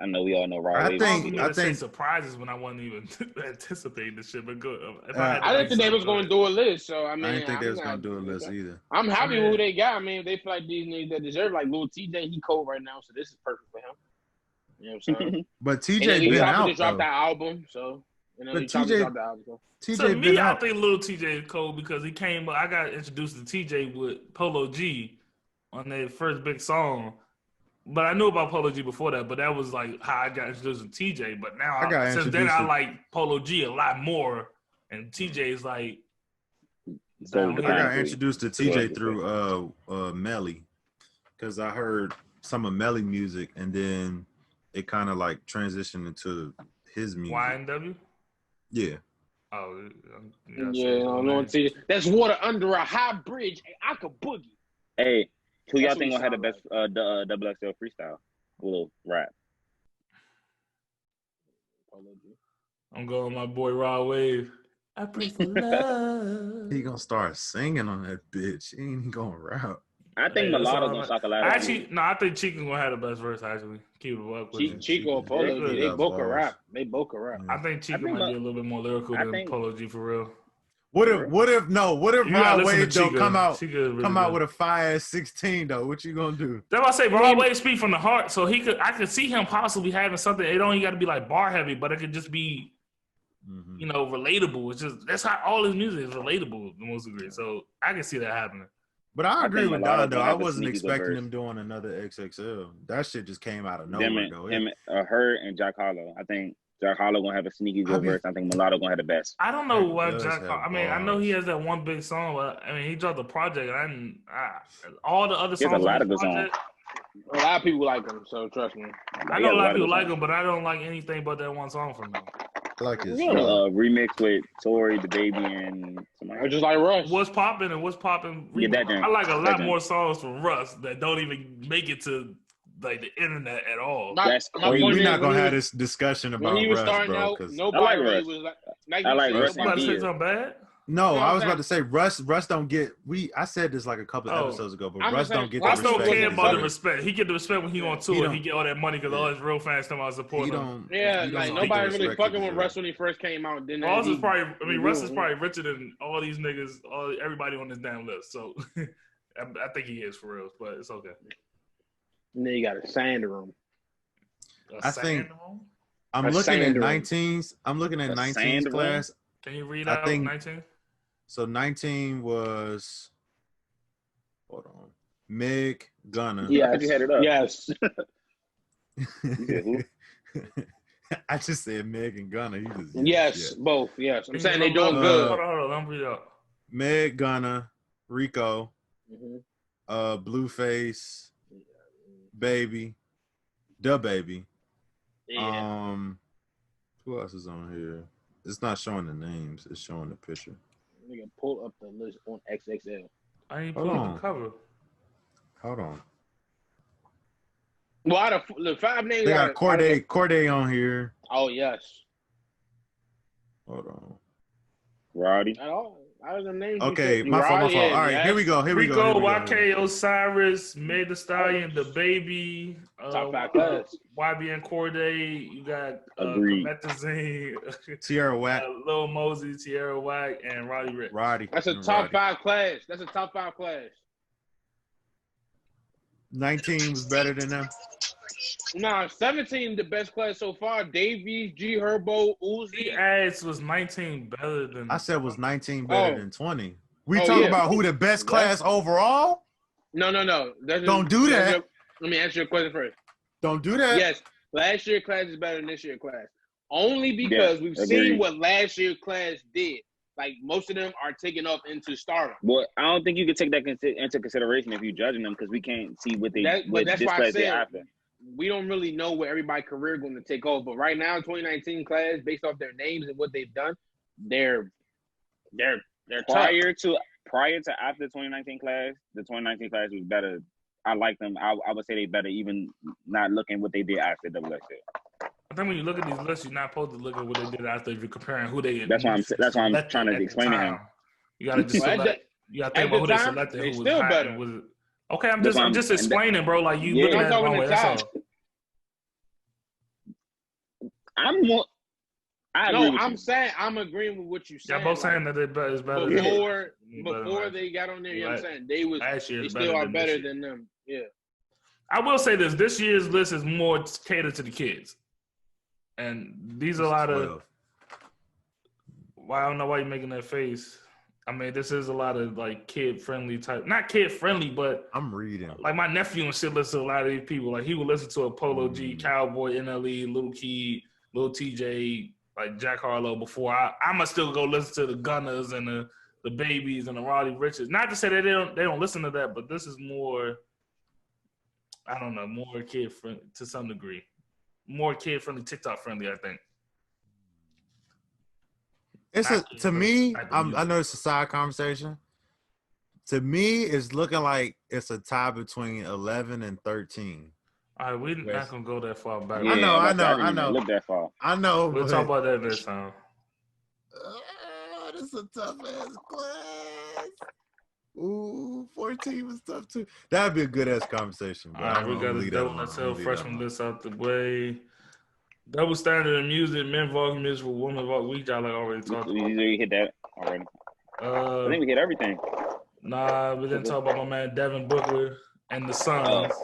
I know we all know Raw. I think surprises when I wasn't even anticipating this shit, but good. I didn't think they was going to do a list, so I didn't think they was going to do a list either. I'm happy with who they got. I mean, they feel like these niggas that deserve, like Lil TJ, he cold right now, so this is perfect for him. You know what I'm saying? But TJ been out. He dropped that album, so but TJ to me, I think Lil TJ is cold because he came. I got introduced to TJ with Polo G on their first big song. But I knew about Polo G before that, but that was like how I got introduced to TJ. But now, since then, I like Polo G a lot more, and TJ is like. I got introduced to TJ through Melly, because I heard some of Melly music, and then it kind of like transitioned into his music. YNW? Yeah. Oh, yeah. That's water under a high bridge. I could boogie. Hey. Who y'all think gonna have the best XXL freestyle? A little rap. I'm going with my boy Raw Wave. I pray for love. He gonna start singing on that bitch. He ain't gonna rap. I think Mulatto gonna shock a lot. I think Chico gonna have the best verse. Actually, keep it up with Chico and Polo G. They both can rap. I think Chico might be a little bit more lyrical than Polo G for real. What if Rod Wave don't come out with a fire 16 though? What you gonna do? That's why I say Rod Wave speak from the heart, so I could see him possibly having something. It don't got to be like bar heavy, but it could just be, relatable. It's just that's how all his music is relatable to most degree. So I can see that happening. But I agree with Don though. I wasn't expecting him doing another XXL. That shit just came out of nowhere though. Her and Jack Harlow. I think Jack Harlow gonna have a sneaky good verse. I think Mulatto gonna have the best. I don't know what Jack. I know he has that one big song, but he dropped a project, and all the other songs. He has a lot of good songs. A lot of people like him, so trust me. I know a lot of people like him, but I don't like anything but that one song from him. I like his remix with Tory, the Baby, and somebody. Or just like Russ. What's popping? I like a lot more songs from Russ that don't even make it to like the internet at all. We're not gonna have this discussion about when he was Russ, starting bro. out, nobody really was like I like Russ. Somebody say something bad? No, I was about to say Russ don't get. I said this like a couple of episodes ago, but Russ don't get. Russ don't care about the respect. He get the respect when he on tour. He get all that money because all his real fans come out support him. Like nobody really fucking with Russ when he first came out. Russ is probably richer than all these niggas, everybody on this damn list. So I think he is for real, but it's okay. And then you got a sand room. I'm looking at 19s. I'm looking at 19's class. Can you read out 19? So 19 was, hold on, Meg Gunna. Yeah, you had it up. Yes. I just said Meg and Gunna. Yes, both. Yes, I'm saying they're doing good. Hold on, let me read out. Meg Gunna, Rico, Blueface, Baby, Da Baby. Yeah. Who else is on here? It's not showing the names. It's showing the picture. Nigga, pull up the list on XXL. I ain't pulling the cover. Hold on. Well, out of the 5 names, they got Corday on here. Oh yes. Hold on. Roddy. I was the names. Okay, my fault. All right, here we go. Rico, YK, Osiris, Meg Thee Stallion, The Baby, Top 5 class. YBN Corday. You got Promethazine, Tierra Whack, Lil Mosey, Tierra Whack, and Roddy Ricch. That's a top 5 class. That's a top 5 class. 19 was better than them. Nah, 17 the best class so far. Davies, G Herbo, Uzi. He asked was 19 better than. I said was 19 better than 20. We talking about who the best class overall? No. Don't do that. Let me answer your question first. Don't do that. Yes, last year class is better than this year class. Only because we've seen what last year class did. Like, most of them are taken up into stardom. Well, I don't think you could take that into consideration if you're judging them because we can't see what this class did after. We don't really know where everybody's career going to take off. But right now, 2019 class, based off their names and what they've done, they're prior to after the 2019 class. The 2019 class was better. I like them. I would say they better, even not looking what they did after the list. I think when you look at these lists, you're not supposed to look at what they did after. If you're comparing who they. That's why I'm trying to explain to him. You gotta just select. You gotta think about who they selected. Who was still better. Okay, I'm just explaining, bro. Like you looking at it wrong way. That's all. I'm saying I'm agreeing with what you said. Y'all both saying that it's better. Before they got on there, you know what I'm saying? They still are better than them. Yeah. I will say this. This year's list is more catered to the kids. And these are a lot of. Well, I don't know why you're making that face. I mean, this is a lot of like kid-friendly type. Not kid-friendly, but I'm reading. Like my nephew and shit listen to a lot of these people. Like he would listen to a Polo G, Cowboy, NLE, Lil Key, Lil TJ, like Jack Harlow before. I'ma still go listen to the Gunners and the Babies and the Roddy Ricches. Not to say that they don't listen to that, but this is more. I don't know, more kid-friendly to some degree. More kid-friendly, TikTok-friendly, I think. To me, I know it's a side conversation. To me, it's looking like it's a tie between 11 and 13. All right, we're not going to go that far back. Yeah, I know. Look that far. I know. We'll talk about that next time. This is a tough-ass class. Ooh, 14 was tough, too. That'd be a good-ass conversation. All right, we got to double until freshman list out the way. Double standard in music, men vogue music for women vogue. We got like already talked about. We hit that already. I think we hit everything. Nah, we didn't talk about my man Devin Booker and the Suns.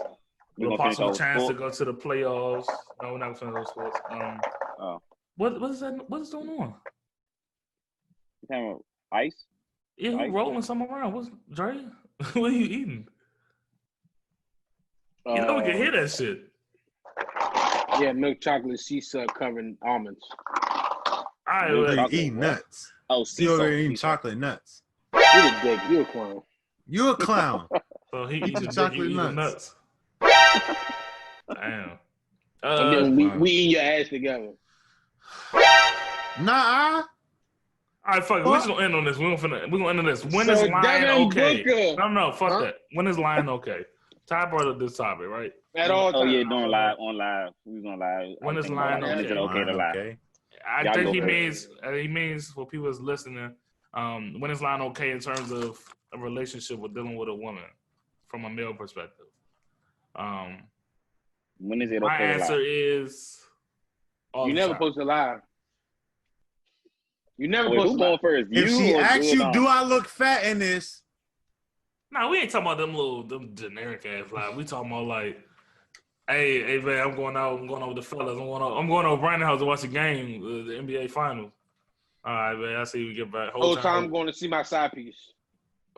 With a possible chance to go to the playoffs. No, we're not going to finish those sports. What is that? What is going on? You talking about ice? Yeah, you rolling something around. What's Dre? What are you eating? You know we can hear that shit. Yeah, milk chocolate sea salt covered almonds. All right, eating nuts. Oh, sea salt. You're eating chocolate nuts. You a dick. You a clown. You a clown. So he eats chocolate nuts. Damn. And then we eat your ass together. Nah. All right, fuck it. We're just gonna end on this. We're gonna end on this. When is lying okay? Booker. No, fuck that. When is lying okay? Top part of this topic, right? At all times. Oh yeah, doing live on live. We gonna live. When is lying okay? When is it okay to lie? I think he means for people that's listening. When is lying okay in terms of a relationship with dealing with a woman from a male perspective? When is it okay? My answer is you never supposed to lie. You never supposed to lie. First? If she asks you, do I look fat in this? Nah, we ain't talking about them generic ass lies. We talking about like, hey man, I'm going out with the fellas. I'm going over Brandon house to watch the game, the NBA finals. All right, man. I see you get back. Whole time I'm going to see my side piece.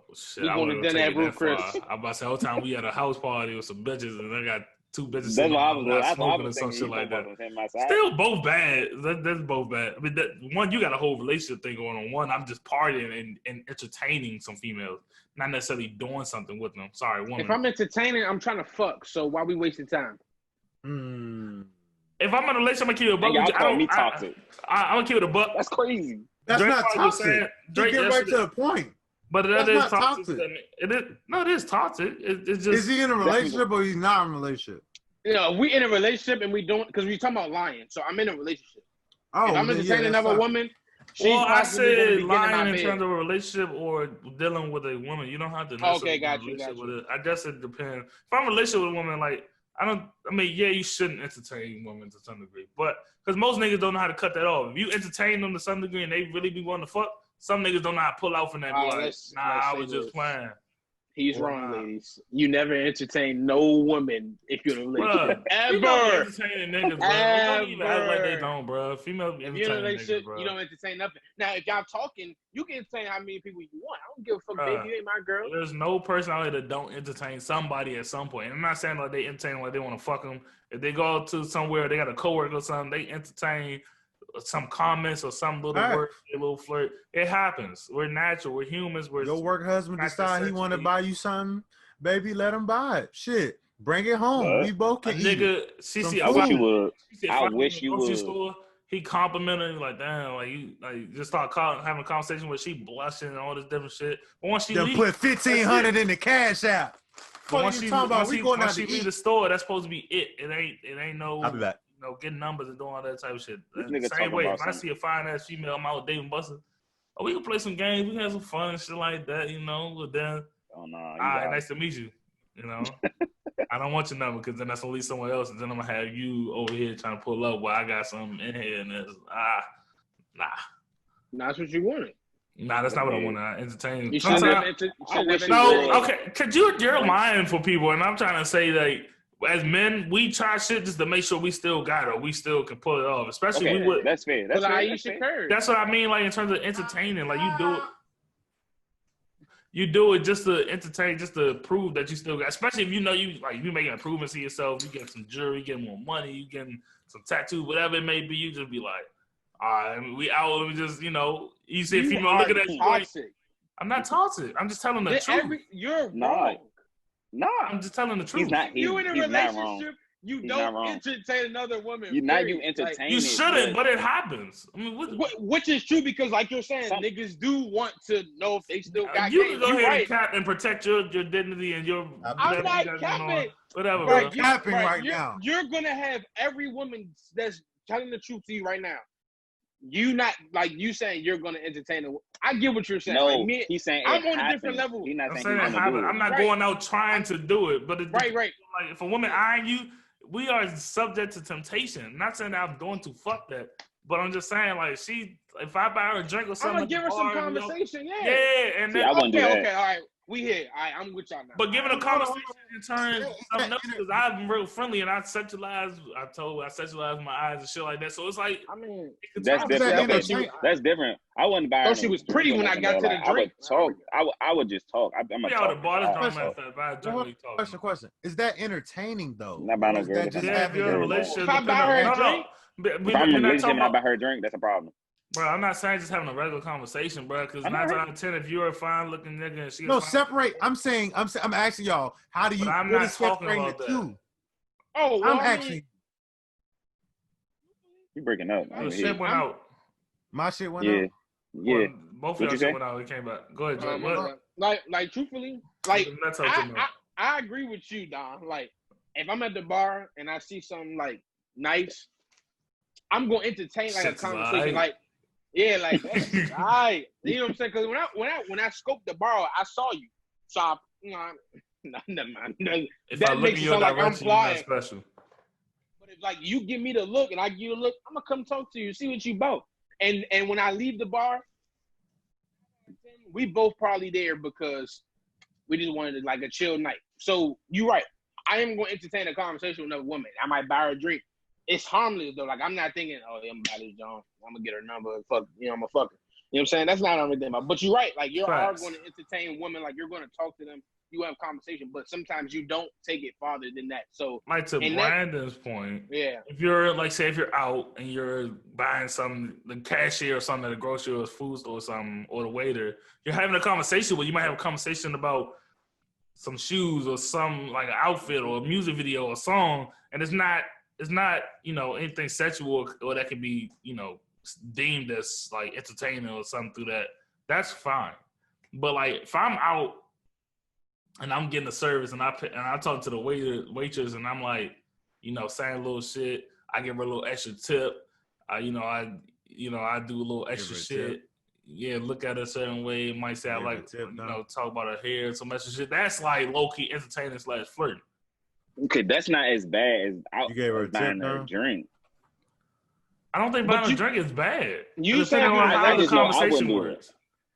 Oh, shit, we going to dinner at Blue Chris. I'm about to say whole time we at a house party with some bitches and I got two bitches smoking or some shit like that. Still both bad. That's both bad. I mean, one, you got a whole relationship thing going on. One, I'm just partying and entertaining some females, not necessarily doing something with them. Sorry, woman. If I'm entertaining, I'm trying to fuck. So why we wasting time? If I'm in a relationship, I'm gonna keep it a buck. I'm gonna keep it a buck. That's crazy. That's not toxic. Drake, get right to the point. But that is toxic. It is toxic. It's just. Is he in a relationship or he's not in a relationship? We in a relationship and we don't, because we talking about lying. So I'm in a relationship. Oh, if I'm entertaining another woman, She's I possibly going to said be getting in my lying in bed. terms of a relationship or dealing with a woman. You don't have to necessarily got be in a you. relationship with it. I guess it depends. If I'm in a relationship with a woman, like yeah, you shouldn't entertain women to some degree, but because most niggas don't know how to cut that off. If you entertain them to some degree and they really be wanting to fuck, some niggas don't know how to pull out from that. I was just playing. He's wrong, ladies. You never entertain no woman if you're in a relationship. Ever. Entertaining niggas, bro. Don't even act like they don't, bro. Females if you're in a relationship, niggas, bro. You don't entertain nothing. Now, if y'all talking, you can entertain how many people you want. I don't give a fuck, baby. You ain't my girl. There's no person out here that don't entertain somebody at some point. And I'm not saying like they entertain like they want to fuck them. If they go to somewhere, they got a coworker or something, they entertain some comments or some little word, a little flirt. It happens. We're natural. We're humans. Your work husband decide he want to buy you something, baby, let him buy it. Shit, bring it home. We both can eat. Nigga, I wish you would. Store, he complimented me like, damn, like you just start having a conversation where she blushing and all this different shit. But once she leave, put $1,500 in the cash app. But once she leave the store, that's supposed to be it. It ain't no. I'll be back. Getting numbers and doing all that type of shit. Same way, if I see a fine ass female, I'm out with Dave and Buster. Oh, we can play some games. We can have some fun and shit like that, But then, all right, nice to meet you. I don't want your number because then that's gonna leave someone else, and then I'm gonna have you over here trying to pull up while I got something in here, and it's nah. That's what you wanted. Nah, that's not what I want to entertain. You okay, cause you're lying for people, and I'm trying to say like. As men, we try shit just to make sure we still got it. We still can pull it off. Especially we would. That's fair. That's fair. That's what I mean. Like in terms of entertaining, like you do it just to entertain, just to prove that you still got. Especially if you making improvements to yourself. You get some jewelry, you get more money, you getting some tattoos, whatever it may be. You just be like, all right, we out. We just you see a female looking at you. Toxic. I'm not toxic. I'm just telling the truth. You're wrong. No, I'm just telling the truth. You in a relationship, you don't entertain another woman. You entertain. You shouldn't, but it happens. I mean, which is true because, like you're saying, niggas do want to know if they still got. You can go ahead and cap and protect your dignity and your. I'm not capping. Whatever, bro. Capping now. You're gonna have every woman that's telling the truth to you right now. You not like you saying you're gonna entertain a. I get what you're saying. No, like he's saying I'm on a different level. I'm saying it happens. I'm not going out trying to do it, but right. Like if a woman eyeing you, we are subject to temptation. I'm not saying that I'm going to fuck that, but I'm just saying like if I buy her a drink or something, I'm gonna give her some conversation. Yeah, and then okay, all right. We here. All right, I'm with y'all now. But giving a conversation in turn something else because I'm real friendly and I sexualize my eyes and shit like that. So it's like that's different. That's different. I wouldn't buy her. She was pretty when I got to the drink. I would just talk. I'm a Question. Is that entertaining though? Not buying no girl. If you're in a relationship, if I buy her a drink, if I'm in a relationship and I buy her a drink, that's a problem. Bro, I'm not saying just having a regular conversation, bro. Because 9 out of 10, if you're a fine-looking nigga and she's separate. I'm asking y'all, how do you? But I'm not talking about that. Oh, well, I'm asking. You breaking up? Your shit went out. My shit went out. Yeah. Well, both of y'all shit went out. It came back. Go ahead, Drake. Like truthfully, like I agree with you, Don. Like if I'm at the bar and I see something like nice, I'm gonna entertain like a conversation. Like. Yeah, like that's right. You know what I'm saying? Because when I scoped the bar, I saw you. So never mind. If that makes it sound like I'm flying. Special. But if like you give me the look and I give you a look, I'm gonna come talk to you, see what you about. And when I leave the bar, we both probably there because we just wanted like a chill night. So you're right. I am gonna entertain a conversation with another woman. I might buy her a drink. It's harmless though. Like I'm not thinking, I'm gonna buy this John. I'm gonna get her number and fuck. I'm a fucker. You know what I'm saying? That's not what I'm thinking about. But you're right. Like you are going to entertain women. Like you're going to talk to them. You have conversation. But sometimes you don't take it farther than that. So like to Brandon's point. Yeah. If you're like, say, if you're out and you're buying something, the cashier or something at a grocery or food store or something, or the waiter, you're having a conversation. Well, you might have a conversation about some shoes or some like an outfit or a music video or a song, and it's not anything sexual or that can be deemed as like entertaining or something through that. That's fine. But like if I'm out and I'm getting a service and I talk to the waitress and I'm like saying a little shit, I give her a little extra tip. I you know, I do a little extra shit. Yeah, look at her a certain way. Might say I like, talk about her hair, some extra shit. That's like low key entertaining / flirting. Okay, that's not as bad as you gave her a buying tip, a drink. I don't think buying a drink is bad. You said how the conversation works.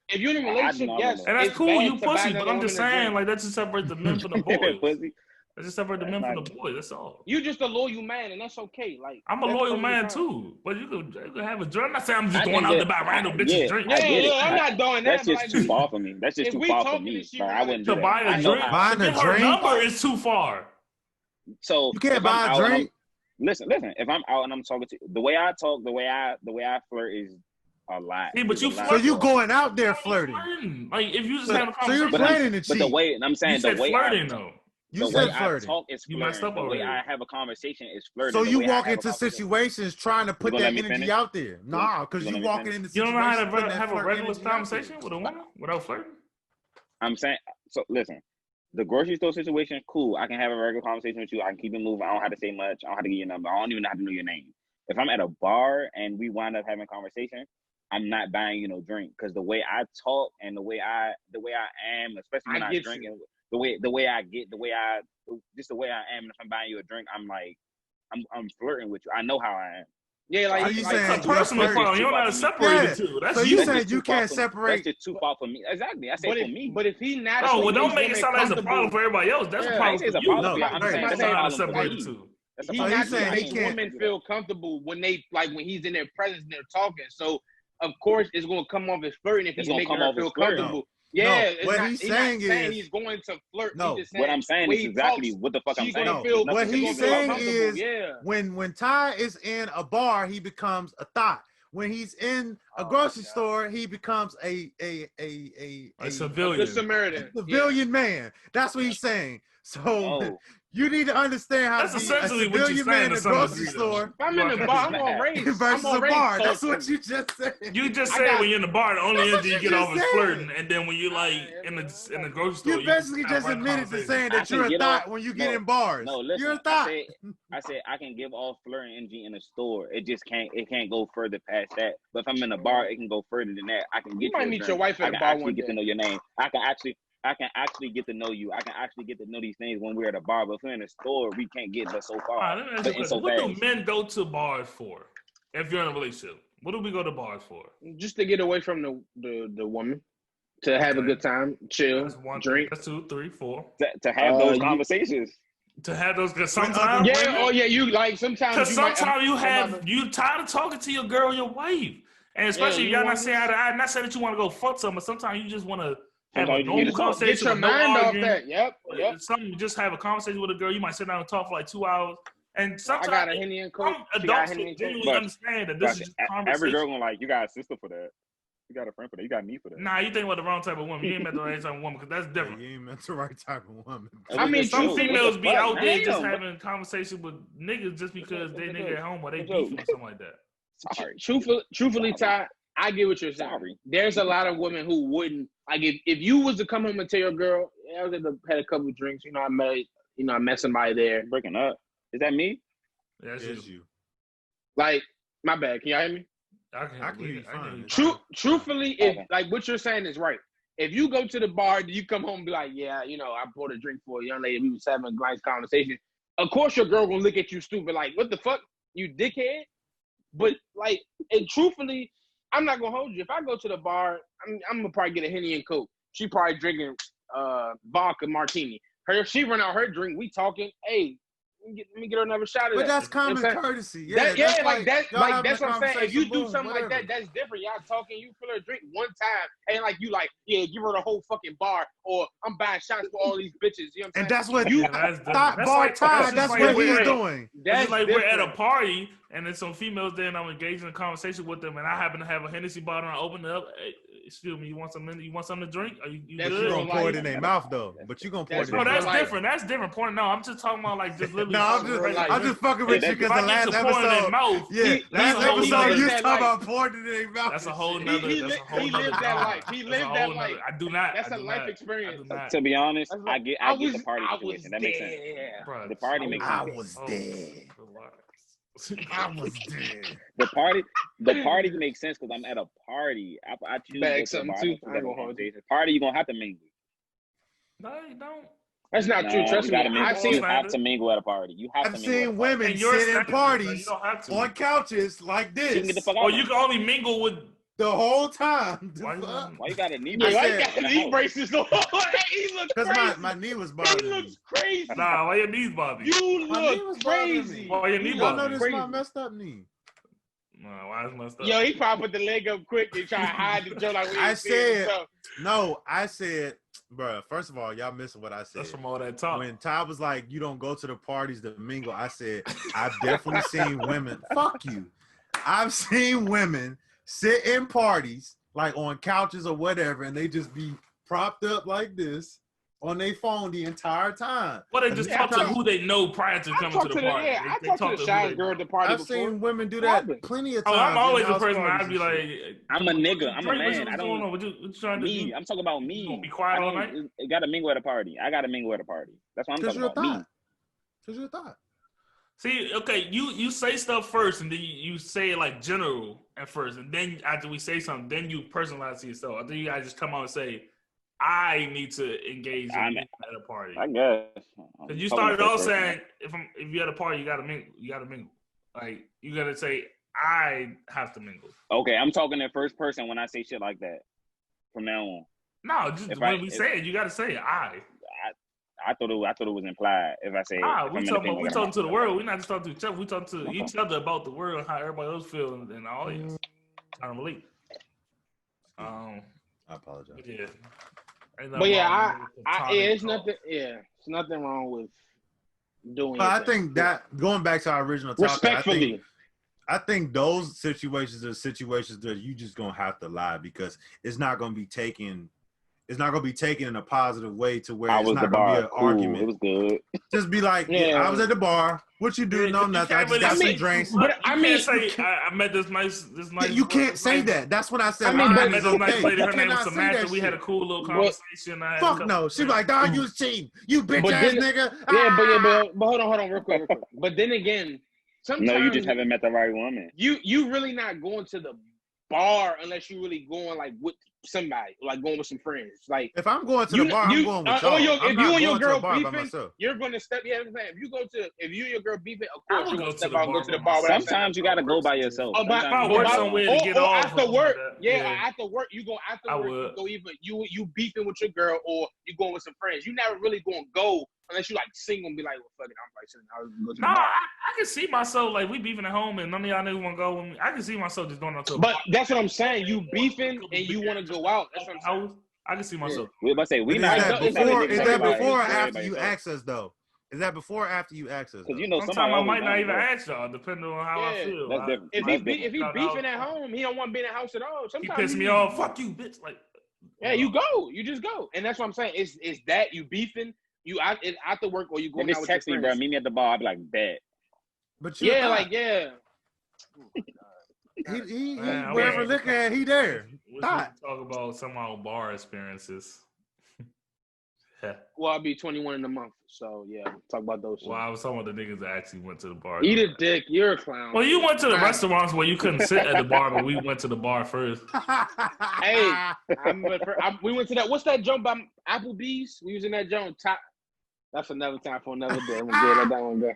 If you're in a relationship, yes, and that's cool. You pussy, but I'm just saying, like, that just separate the men from the boys. That just separate the men from the boys. That's all. You just a loyal man, and that's okay. Like, I'm a loyal man too, but you could have a drink. I'm not saying I'm just going out to buy random bitches drink. I'm not doing that. That's just too far for me. That's just too far for me. I wouldn't to buy a drink. Buying a her drink number is too far. So you can't buy a drink. Listen. If I'm out and I'm talking to you, the way I talk, the way I flirt is a lot. See, but you so you going out there flirting? Like if you just have a conversation. So you're planning to cheat. But the way I'm saying, you the way flirting though. You said flirting. I talk is flirting. You messed up already. The way I have a conversation is flirting. So you walk into situations trying to put that energy out there. Nah, because you walking into situations. You don't know how to have a regular conversation with a woman without flirting? I'm saying, so listen, the grocery store situation, cool. I can have a regular conversation with you. I can keep it moving. I don't have to say much. I don't have to give you a number. I don't even have to know your name. If I'm at a bar and we wind up having a conversation, I'm not buying you no drink because the way I talk and the way I am, especially when I drink, and the way I am. And if I'm buying you a drink, I'm like, I'm flirting with you. I know how I am. Yeah, like you saying it's a personal problem. You don't know how to separate the two. That's so you saying you can't separate? That's just too far for me. Exactly. I say for me. But if he not, don't make it sound like it's a problem for everybody else. That's a problem for you. I'm saying that's how to separate the two. He's not saying women feel comfortable when when he's in their presence and they're talking. So of course it's going to come off as flirting if he's making her feel comfortable. Yeah, what he's saying is he's going to flirt. No, what I'm saying is exactly what the fuck I'm saying. What he's saying is when Ty is in a bar, he becomes a thought. When he's in a grocery store, he becomes a civilian. A Samaritan. A civilian man. That's what he's saying. So you need to understand how that's to be essentially a civilian man in a grocery store. If I'm in the bar, I'm on race. Versus a bar. That's what you just said. You just said when you're in the bar, the only energy you get off is flirting, and then when you like in the grocery store, you basically just admitted to saying that you're a thought when you get in bars. No, listen, you're a thought. I said I can give off flirting energy in the store. It just can't go further past that. But if I'm in a bar, it can go further than that. I can get you might meet your wife at the bar one day. Get to know your name. I can actually get to know you. I can actually get to know these things when we're at a bar. But if we're in a store, we can't get but so far. What do men go to bars for? If you're in a relationship, what do we go to bars for? Just to get away from the woman, to have a good time, chill, drink. That's 2, 3, 4. To have those conversations. To have those, because sometimes you like sometimes. Because sometimes you tired of talking to your girl, your wife, and especially if y'all not saying I'm not saying that you want to go fuck something, but sometimes you just want to have a normal conversation. Get your mind off that. Yep. Something, just have a conversation with a girl. You might sit down and talk for like 2 hours. And sometimes I got a Henny and Coke. Adults genuinely understand that this is just a conversation. Every girl gonna you got a sister for that. You got a friend for that. You got me for that. Nah, you think about the wrong type of woman. You ain't met the right type of woman because that's different. You ain't met the right type of woman. I mean, some females be out there just having conversation with niggas just because they nigga at home or they beefing or something like that. Sorry. Truthfully, Ty, I get what you're saying. Sorry. There's a lot of women who wouldn't like if you was to come home and tell your girl, I was had a couple of drinks, I met somebody there. Breaking up. Is that me? Yeah, it's you. Like, my bad. Can y'all hear me? I can hear you fine. Truthfully, if like what you're saying is right. If you go to the bar, you come home and be like, yeah, I bought a drink for a young lady. We was having a nice conversation. Of course, your girl gonna look at you stupid, like, what the fuck, you dickhead? But like, and truthfully, I'm not gonna hold you. If I go to the bar, I'm gonna probably get a Henny and Coke. She probably drinking vodka martini. She run out her drink. We talking. Hey, let me get her another shot of that. But that's common courtcy. That's what I'm saying. If you do something like that, that's different. Y'all talking, you fill her drink one time, and give her the whole fucking bar, or I'm buying shots for all these bitches. You know what I'm saying? And that's what you thought bar time. That's what he's doing. That's like we're at a party, and then some females there, and I'm engaged in a conversation with them, and I happen to have a Hennessy bottle, and I open it up. Hey, excuse me, you want something? You want something to drink? Are you good? You gonna pour it in their mouth though, but you gonna pour it in their mouth. That's different. That's different. Point. No, I'm just talking about like just literally. No, I'm just fucking with you because the last episode. Last episode you talking about pouring it in their mouth. That's a whole nother. He lived that life. He lived that life. I do not. That's a life experience. To be honest, I get the party situation. That makes sense. The party makes sense. I was dead. I was dead. The party makes sense because I'm at a party. I choose Bag to go to the something bar. too. I ain't gonna hold you. Party, you gonna have to mingle. No, you don't. That's not true. Trust you me. gotta mingle. I seen You have to mingle at a party. You have I've to mingle at a seen party. women And your sit in standards, parties you don't have to. on couches like She can get the this fuck out. Or you can only mingle with. the whole time. Why you got a knee Yeah, brace? why you got the knee braces on? He looks Because crazy. my knee was He bothering me. looks crazy. Nah, why your knees bother you? You My knee look was bothering crazy. me. Why your knee Y'all bother know you? this is my messed up knee. Nah, why is messed up? Yo, he probably put the leg up quick and try to hide the joke like we I ain't seeing said, himself. no, I said, bruh, first of all, y'all missing what I said. That's from all that talk. When Ty was like, you don't go to the parties to mingle, I said, I've definitely seen women, fuck you. I've seen women sit in parties, like on couches or whatever, and they just be propped up like this on their phone the entire time. Well, they just talk to who they know prior to coming to the party. I talked to the shy girl at the party I've before. seen women do that plenty of times. I'm always the in house person parties I'd be and like, shit. I'm a nigga. I'm a man. What's going on? What you trying to do? Me. I'm talking about me. You gonna be quiet all night? You gotta mingle at a party. I gotta mingle at a party. That's what I'm talking about. Me. Because you're a thought. See, okay, you say stuff first, and then you say it like general at first, and then after we say something, then you personalize to yourself. I think you guys just come out and say, I need to engage at a party. I guess. Because you started off saying, if you're at a party, you gotta mingle. Like you gotta say, I have to mingle. Okay, I'm talking in first person when I say shit like that. From now on. No, just when we say it, you gotta say I thought it was implied if I say we talking to the world. We're not just talking to each other. We talking to each other about the world, how everybody else feels, and all this. Trying to relate. I apologize. Yeah. But yeah, it's nothing. Yeah, it's nothing wrong with doing. But I think that going back to our original topic, respectfully, I think those situations are situations that you just gonna have to lie because it's not gonna be taken. It's not gonna be taken in a positive way to where it's not gonna be an argument. It was good. Just be like, yeah, I was at the bar. What you do? No, nothing. I just got some drinks. But I mean, say I met this nice. You can't say that. That's what I said. I met this nice lady. Her name was Samantha. We had a cool little conversation. Fuck no. She was like, dog, you was cheating. You bitch ass nigga. Yeah, but hold on, real quick. But then again, sometimes no, you just haven't met the right woman. You really not going to the bar unless you really going like with somebody, like going with some friends. Like if I'm going to the bar, I'm going with y'all. If you and your girl beefing, you're going to step. Yeah, I'm saying if you and your girl beefing, of course you're going to step out and go to the bar. Sometimes you got to go by yourself. Work somewhere to get off. After work, after work, you go after work. You go either you beefing with your girl or you going with some friends. You never really going to go unless you like single and be like, well, fuck it, I'm like sitting. I can see myself like we beefing at home and none of y'all niggas want to go with me. I can see myself just going up to. But that's what I'm saying. You beefing and you want to go out. That's what I'm saying. I can see myself. We about to say is that before or after you ask us though? Is that before or after you ask us? Because you know, sometimes I might not even ask y'all, depending on how I feel. That's different. If he beefing at home, he don't want to be in the house at all. Sometimes he pisses me off. Fuck you, bitch. Like, yeah, you go. You just go, and that's what I'm saying. It's that you beefing. You after work or you going out with your friends. Bro, meet me at the bar. I'd be like, bet. But he wherever liquor at, he there. We should talk about some of our bar experiences. Well, I'll be 21 in a month, so yeah, talk about those. Well, I was talking about the niggas that actually went to the bar. Eat a dick, you're a clown. Well, you went to the restaurants where you couldn't sit at the bar, but we went to the bar first. Hey, we went to that. What's that joint by Applebee's? We was in that joint. That's another time for another day. I'm gonna let that one go.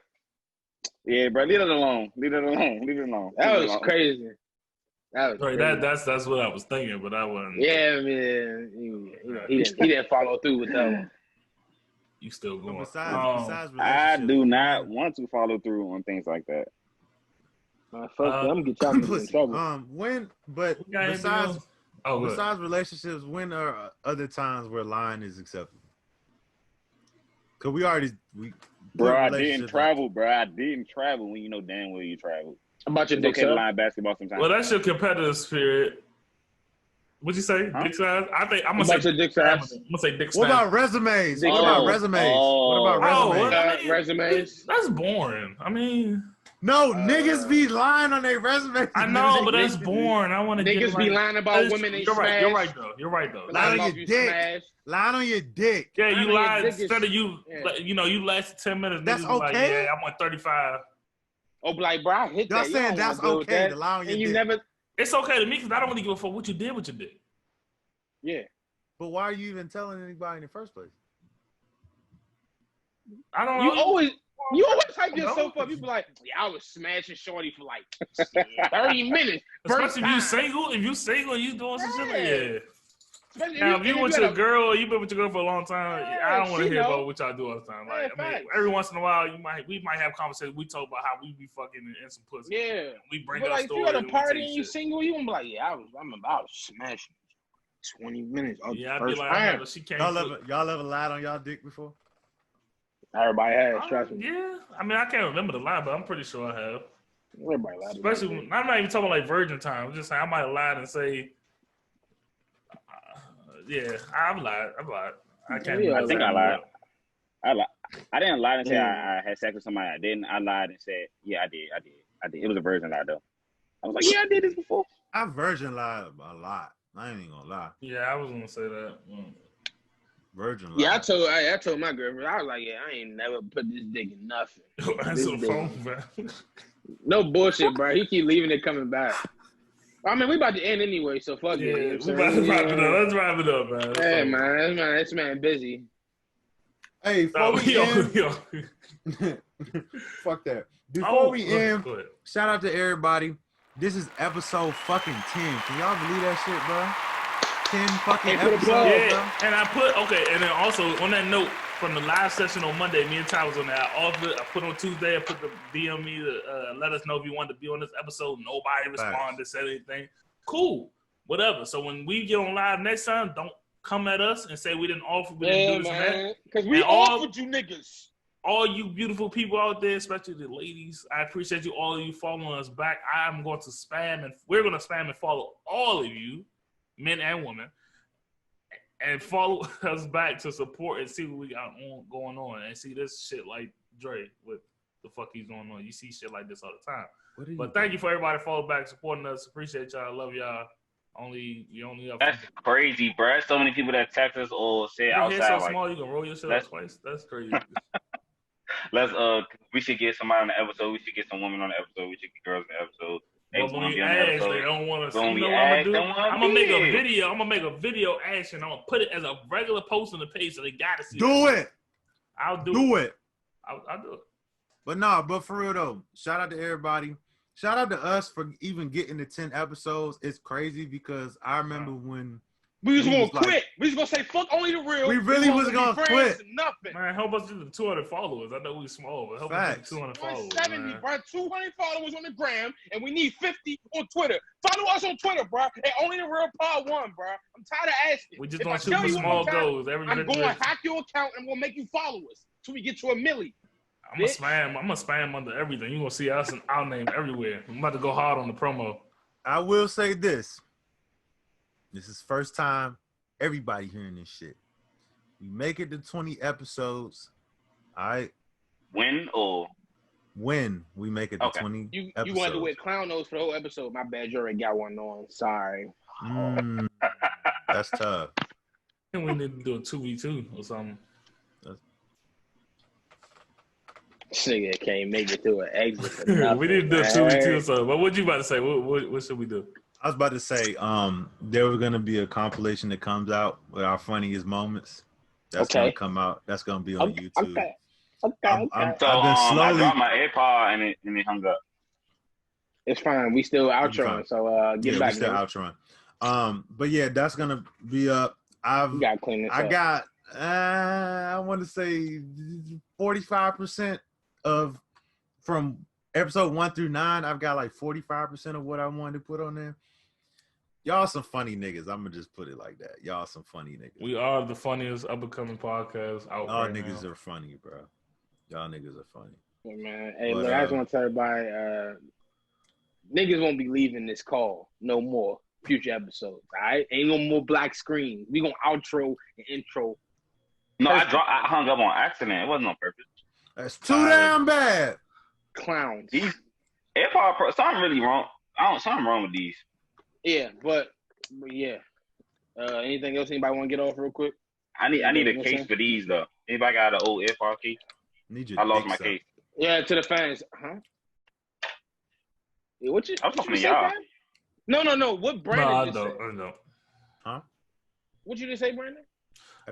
Yeah, bro, leave it alone. That was crazy. That's what I was thinking, but I wasn't. Yeah, man. He didn't follow through with that one. You still going? Besides I do not want to follow through on things like that. Fuck, I'm gonna get y'all in trouble. Besides relationships, when are other times where lying is acceptable? Cause Bro, I didn't travel, when you know damn well you traveled. About your dick size? Line basketball sometimes. Well, that's your competitive spirit. What'd you say? Huh? Dick size? I think I'm gonna say dick size. I'm gonna say dick size. What about resumes? What about resumes? Resumes? That's boring. I mean, no, niggas be lying on their resumes. I know, but that's boring. I want to. Niggas be lying about women they smash. You're right though. Lying on your dick. Lying on your dick. Yeah, you lied instead of you. You know, you lasted 10 minutes. That's okay. Like, yeah, I want 35. Oh, but like, bro, I hit Y'all that. saying that's okay to lie on your and you dick. never. It's okay to me because I don't really give a fuck what you did with your dick. Yeah. But why are you even telling anybody in the first place? I don't know. You always hype yourself up. You be like, yeah, I was smashing shorty for like 30 minutes. Especially if you single. If you single, you doing some shit like Now, if you with your girl, or you been with your girl for a long time, I don't want to hear about what y'all do all the time. Like, I mean, every once in a while, we might have conversations. We talk about how we be fucking and some pussy. Yeah. We bring but up like, stories. If you at a party and you shit. single, you gonna be like, yeah, I was smashing 20 minutes. Yeah, I'd first be like, time. She can't. Y'all ever lied on y'all dick before? Everybody has, trust me. Yeah, I mean, I can't remember the lie, but I'm pretty sure I have. Everybody lied. Especially, I'm not even talking like virgin time. I'm just saying I might have lied and say, yeah, I've lied. I can't. I think I lied. I didn't lie and say I had sex with somebody I didn't. I lied and said, yeah, I did. It was a virgin lie though. I was like, yeah, I did this before. I virgin lied a lot. I ain't even gonna lie. Yeah, I was gonna say that. Virgin lie. Yeah, I told my girlfriend, I was like, yeah, I ain't never put this dick in nothing. Answer the phone, bro. No bullshit, bro. He keep leaving it coming back. I mean, we about to end anyway, so fuck it. Yeah, we about to wrap it up. Let's wrap it up, man. Hey, man, this man busy. Hey, before we end, fuck that. Before we end, shout out to everybody. This is episode fucking 10. Can y'all believe that shit, bro? 10 fucking episodes, bro. And I put, and then also on that note, from the live session on Monday, me and Ty was on that. I put on Tuesday, I put the DM me to let us know if you wanted to be on this episode. Nobody responded, said anything. Cool, whatever. So when we get on live next time, don't come at us and say we didn't offer, we didn't do this and that. Because we offered you niggas. All you beautiful people out there, especially the ladies, I appreciate you, all of you following us back. I'm going to we're going to spam and follow all of you, men and women, and follow us back to support and see what we got going on and see this shit like Dre, what the fuck he's going on. You see shit like this all the time. But thank you for everybody following back, supporting us. Appreciate y'all. I love y'all. You only up. That's crazy, bro. So many people that text us or say outside. Your head so like, small, you can roll your shit up twice. That's crazy. We should get somebody on the episode. We should get some women on the episode. We should get girls on the episode. They don't want to see. You know what I'm gonna do? I'm gonna make a video. I'm gonna make a video action. I'm gonna put it as a regular post on the page so they gotta see. Do it. I'll do it. I'll do it. But for real though, shout out to everybody. Shout out to us for even getting to 10 episodes. It's crazy because I remember when we was gonna quit. We was gonna say fuck OnlyTheReal. We really was gonna quit. Nothing. Man, help us do the 200 followers. I know we small, but help us do 200 followers. 170, bro. 200 followers on the gram, and we need 50 on Twitter. Follow us on Twitter, bro. At OnlyTheReal Pod 1, bro. I'm tired of asking. We just gonna shoot for small goals. I'm going to hack your account and we'll make you follow us till we get to 1 million. I'm gonna spam under everything. You're gonna see us and our name everywhere. I'm about to go hard on the promo. I will say this. This is first time everybody hearing this shit. We make it to 20 episodes. All right. When we make it to 20 you episodes. You wanted to wear clown nose for the whole episode. My bad, you already got one on. Sorry. That's tough. And we need to do a 2v2 or something. This nigga can't make it through an exit. We need to do a 2v2 or something. But what you about to say? What should we do? I was about to say, there was gonna be a compilation that comes out with our funniest moments. That's gonna come out. That's gonna be on YouTube. Okay. I dropped my AirPod and it hung up. It's fine. We still outroing, so get back. We still outroing. But yeah, that's gonna be up. You gotta clean this up. I got I want to say 45% from episode 1 through 9. I've got like 45% of what I wanted to put on there. Y'all some funny niggas. I'm gonna just put it like that. Y'all some funny niggas. We are the funniest up and coming podcast out. Y'all niggas are funny, bro. Y'all niggas are funny. Yeah, man. Hey, look, I just want to tell everybody, niggas won't be leaving this call no more. Future episodes, all right? Ain't no more black screen. We gonna outro and intro. No, I hung up on accident. It wasn't on purpose. That's too damn bad. Clowns. These AirPod something really wrong. Something wrong with these. Yeah, but yeah. Anything else anybody want to get off real quick? I need a case for these though. Anybody got an old AirPod case? I lost my case. Yeah, to the fans, huh? What you? I'm talking to say, y'all. Brandon? No. What Brandon just said? I don't. Huh? What you just say, Brandon?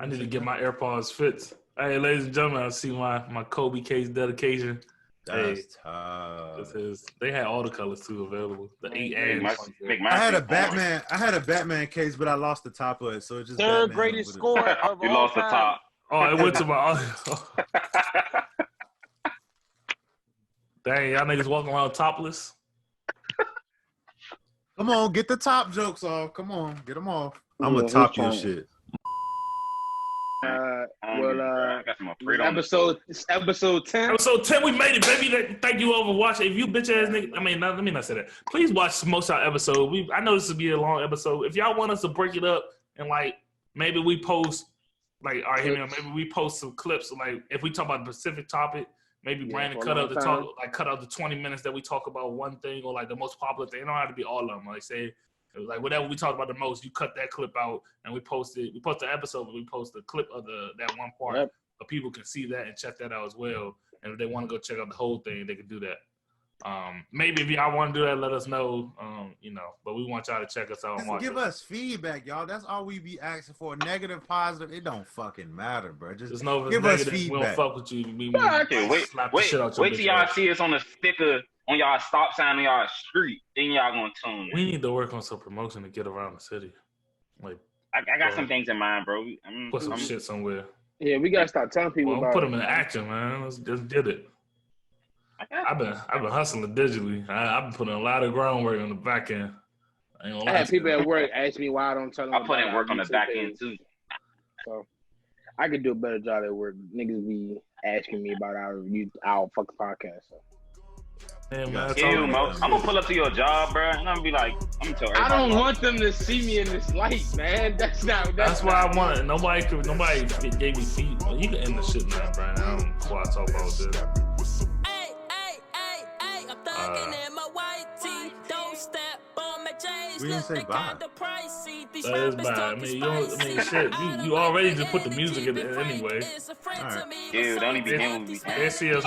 I need to get my AirPods fits. Hey, ladies and gentlemen, I see my Kobe case dedication. That's tough. They had all the colors too available. The 8 and I had a Batman case, but I lost the top of it, so it just third Batman greatest score of you all lost time. the top. Oh, it went to my. Dang, y'all niggas walking around topless. Come on, get the top jokes off. Come on, get them off. I'm Yeah, gonna top your shit. Episode 10. Episode 10, we made it, baby. Thank you all for watching. If you bitch ass nigga, let me not say that. Please watch most of our episode. I know this will be a long episode. If y'all want us to break it up and like maybe we post like all right, maybe we post some clips like if we talk about a specific topic, maybe Brandon cut out the 20 minutes that we talk about one thing or like the most popular thing. It don't have to be all of them. Like say it was like whatever we talk about the most, you cut that clip out and we post the episode, but we post the clip of that one part. Yep. So people can see that and check that out as well. And if they want to go check out the whole thing, they can do that. Maybe if y'all want to do that, let us know. But we want y'all to check us out and watch. Give us feedback, y'all. That's all we be asking for. Negative, positive, it don't fucking matter, bro. Just give us feedback. We don't fuck with you. Wait till y'all see us on a sticker on y'all stop sign on y'all street. Then y'all gonna tune in. We need to work on some promotion to get around the city. Like I got some things in mind, bro. Put some shit somewhere. Yeah, we gotta start telling people about put them in action, man. Let's just get it. I've been hustling digitally. I've been putting a lot of groundwork on the back end. I had people at work ask me why I don't tell them. I put in work on the back end too. So I could do a better job at work. Niggas be asking me about our fucking podcast. So. Yeah, man, I'm gonna pull up to your job, bro, and I'm gonna be like, I'm gonna tell everybody. I don't want them to see me in this light, man. That's why I want it. Nobody gave me feet. Well, you can end the shit now, Brian. I don't want to talk about this. We didn't say bye. That is bad. Shit. You already just put the music in it anyway. All right. Dude, don't even begin with me. They see us.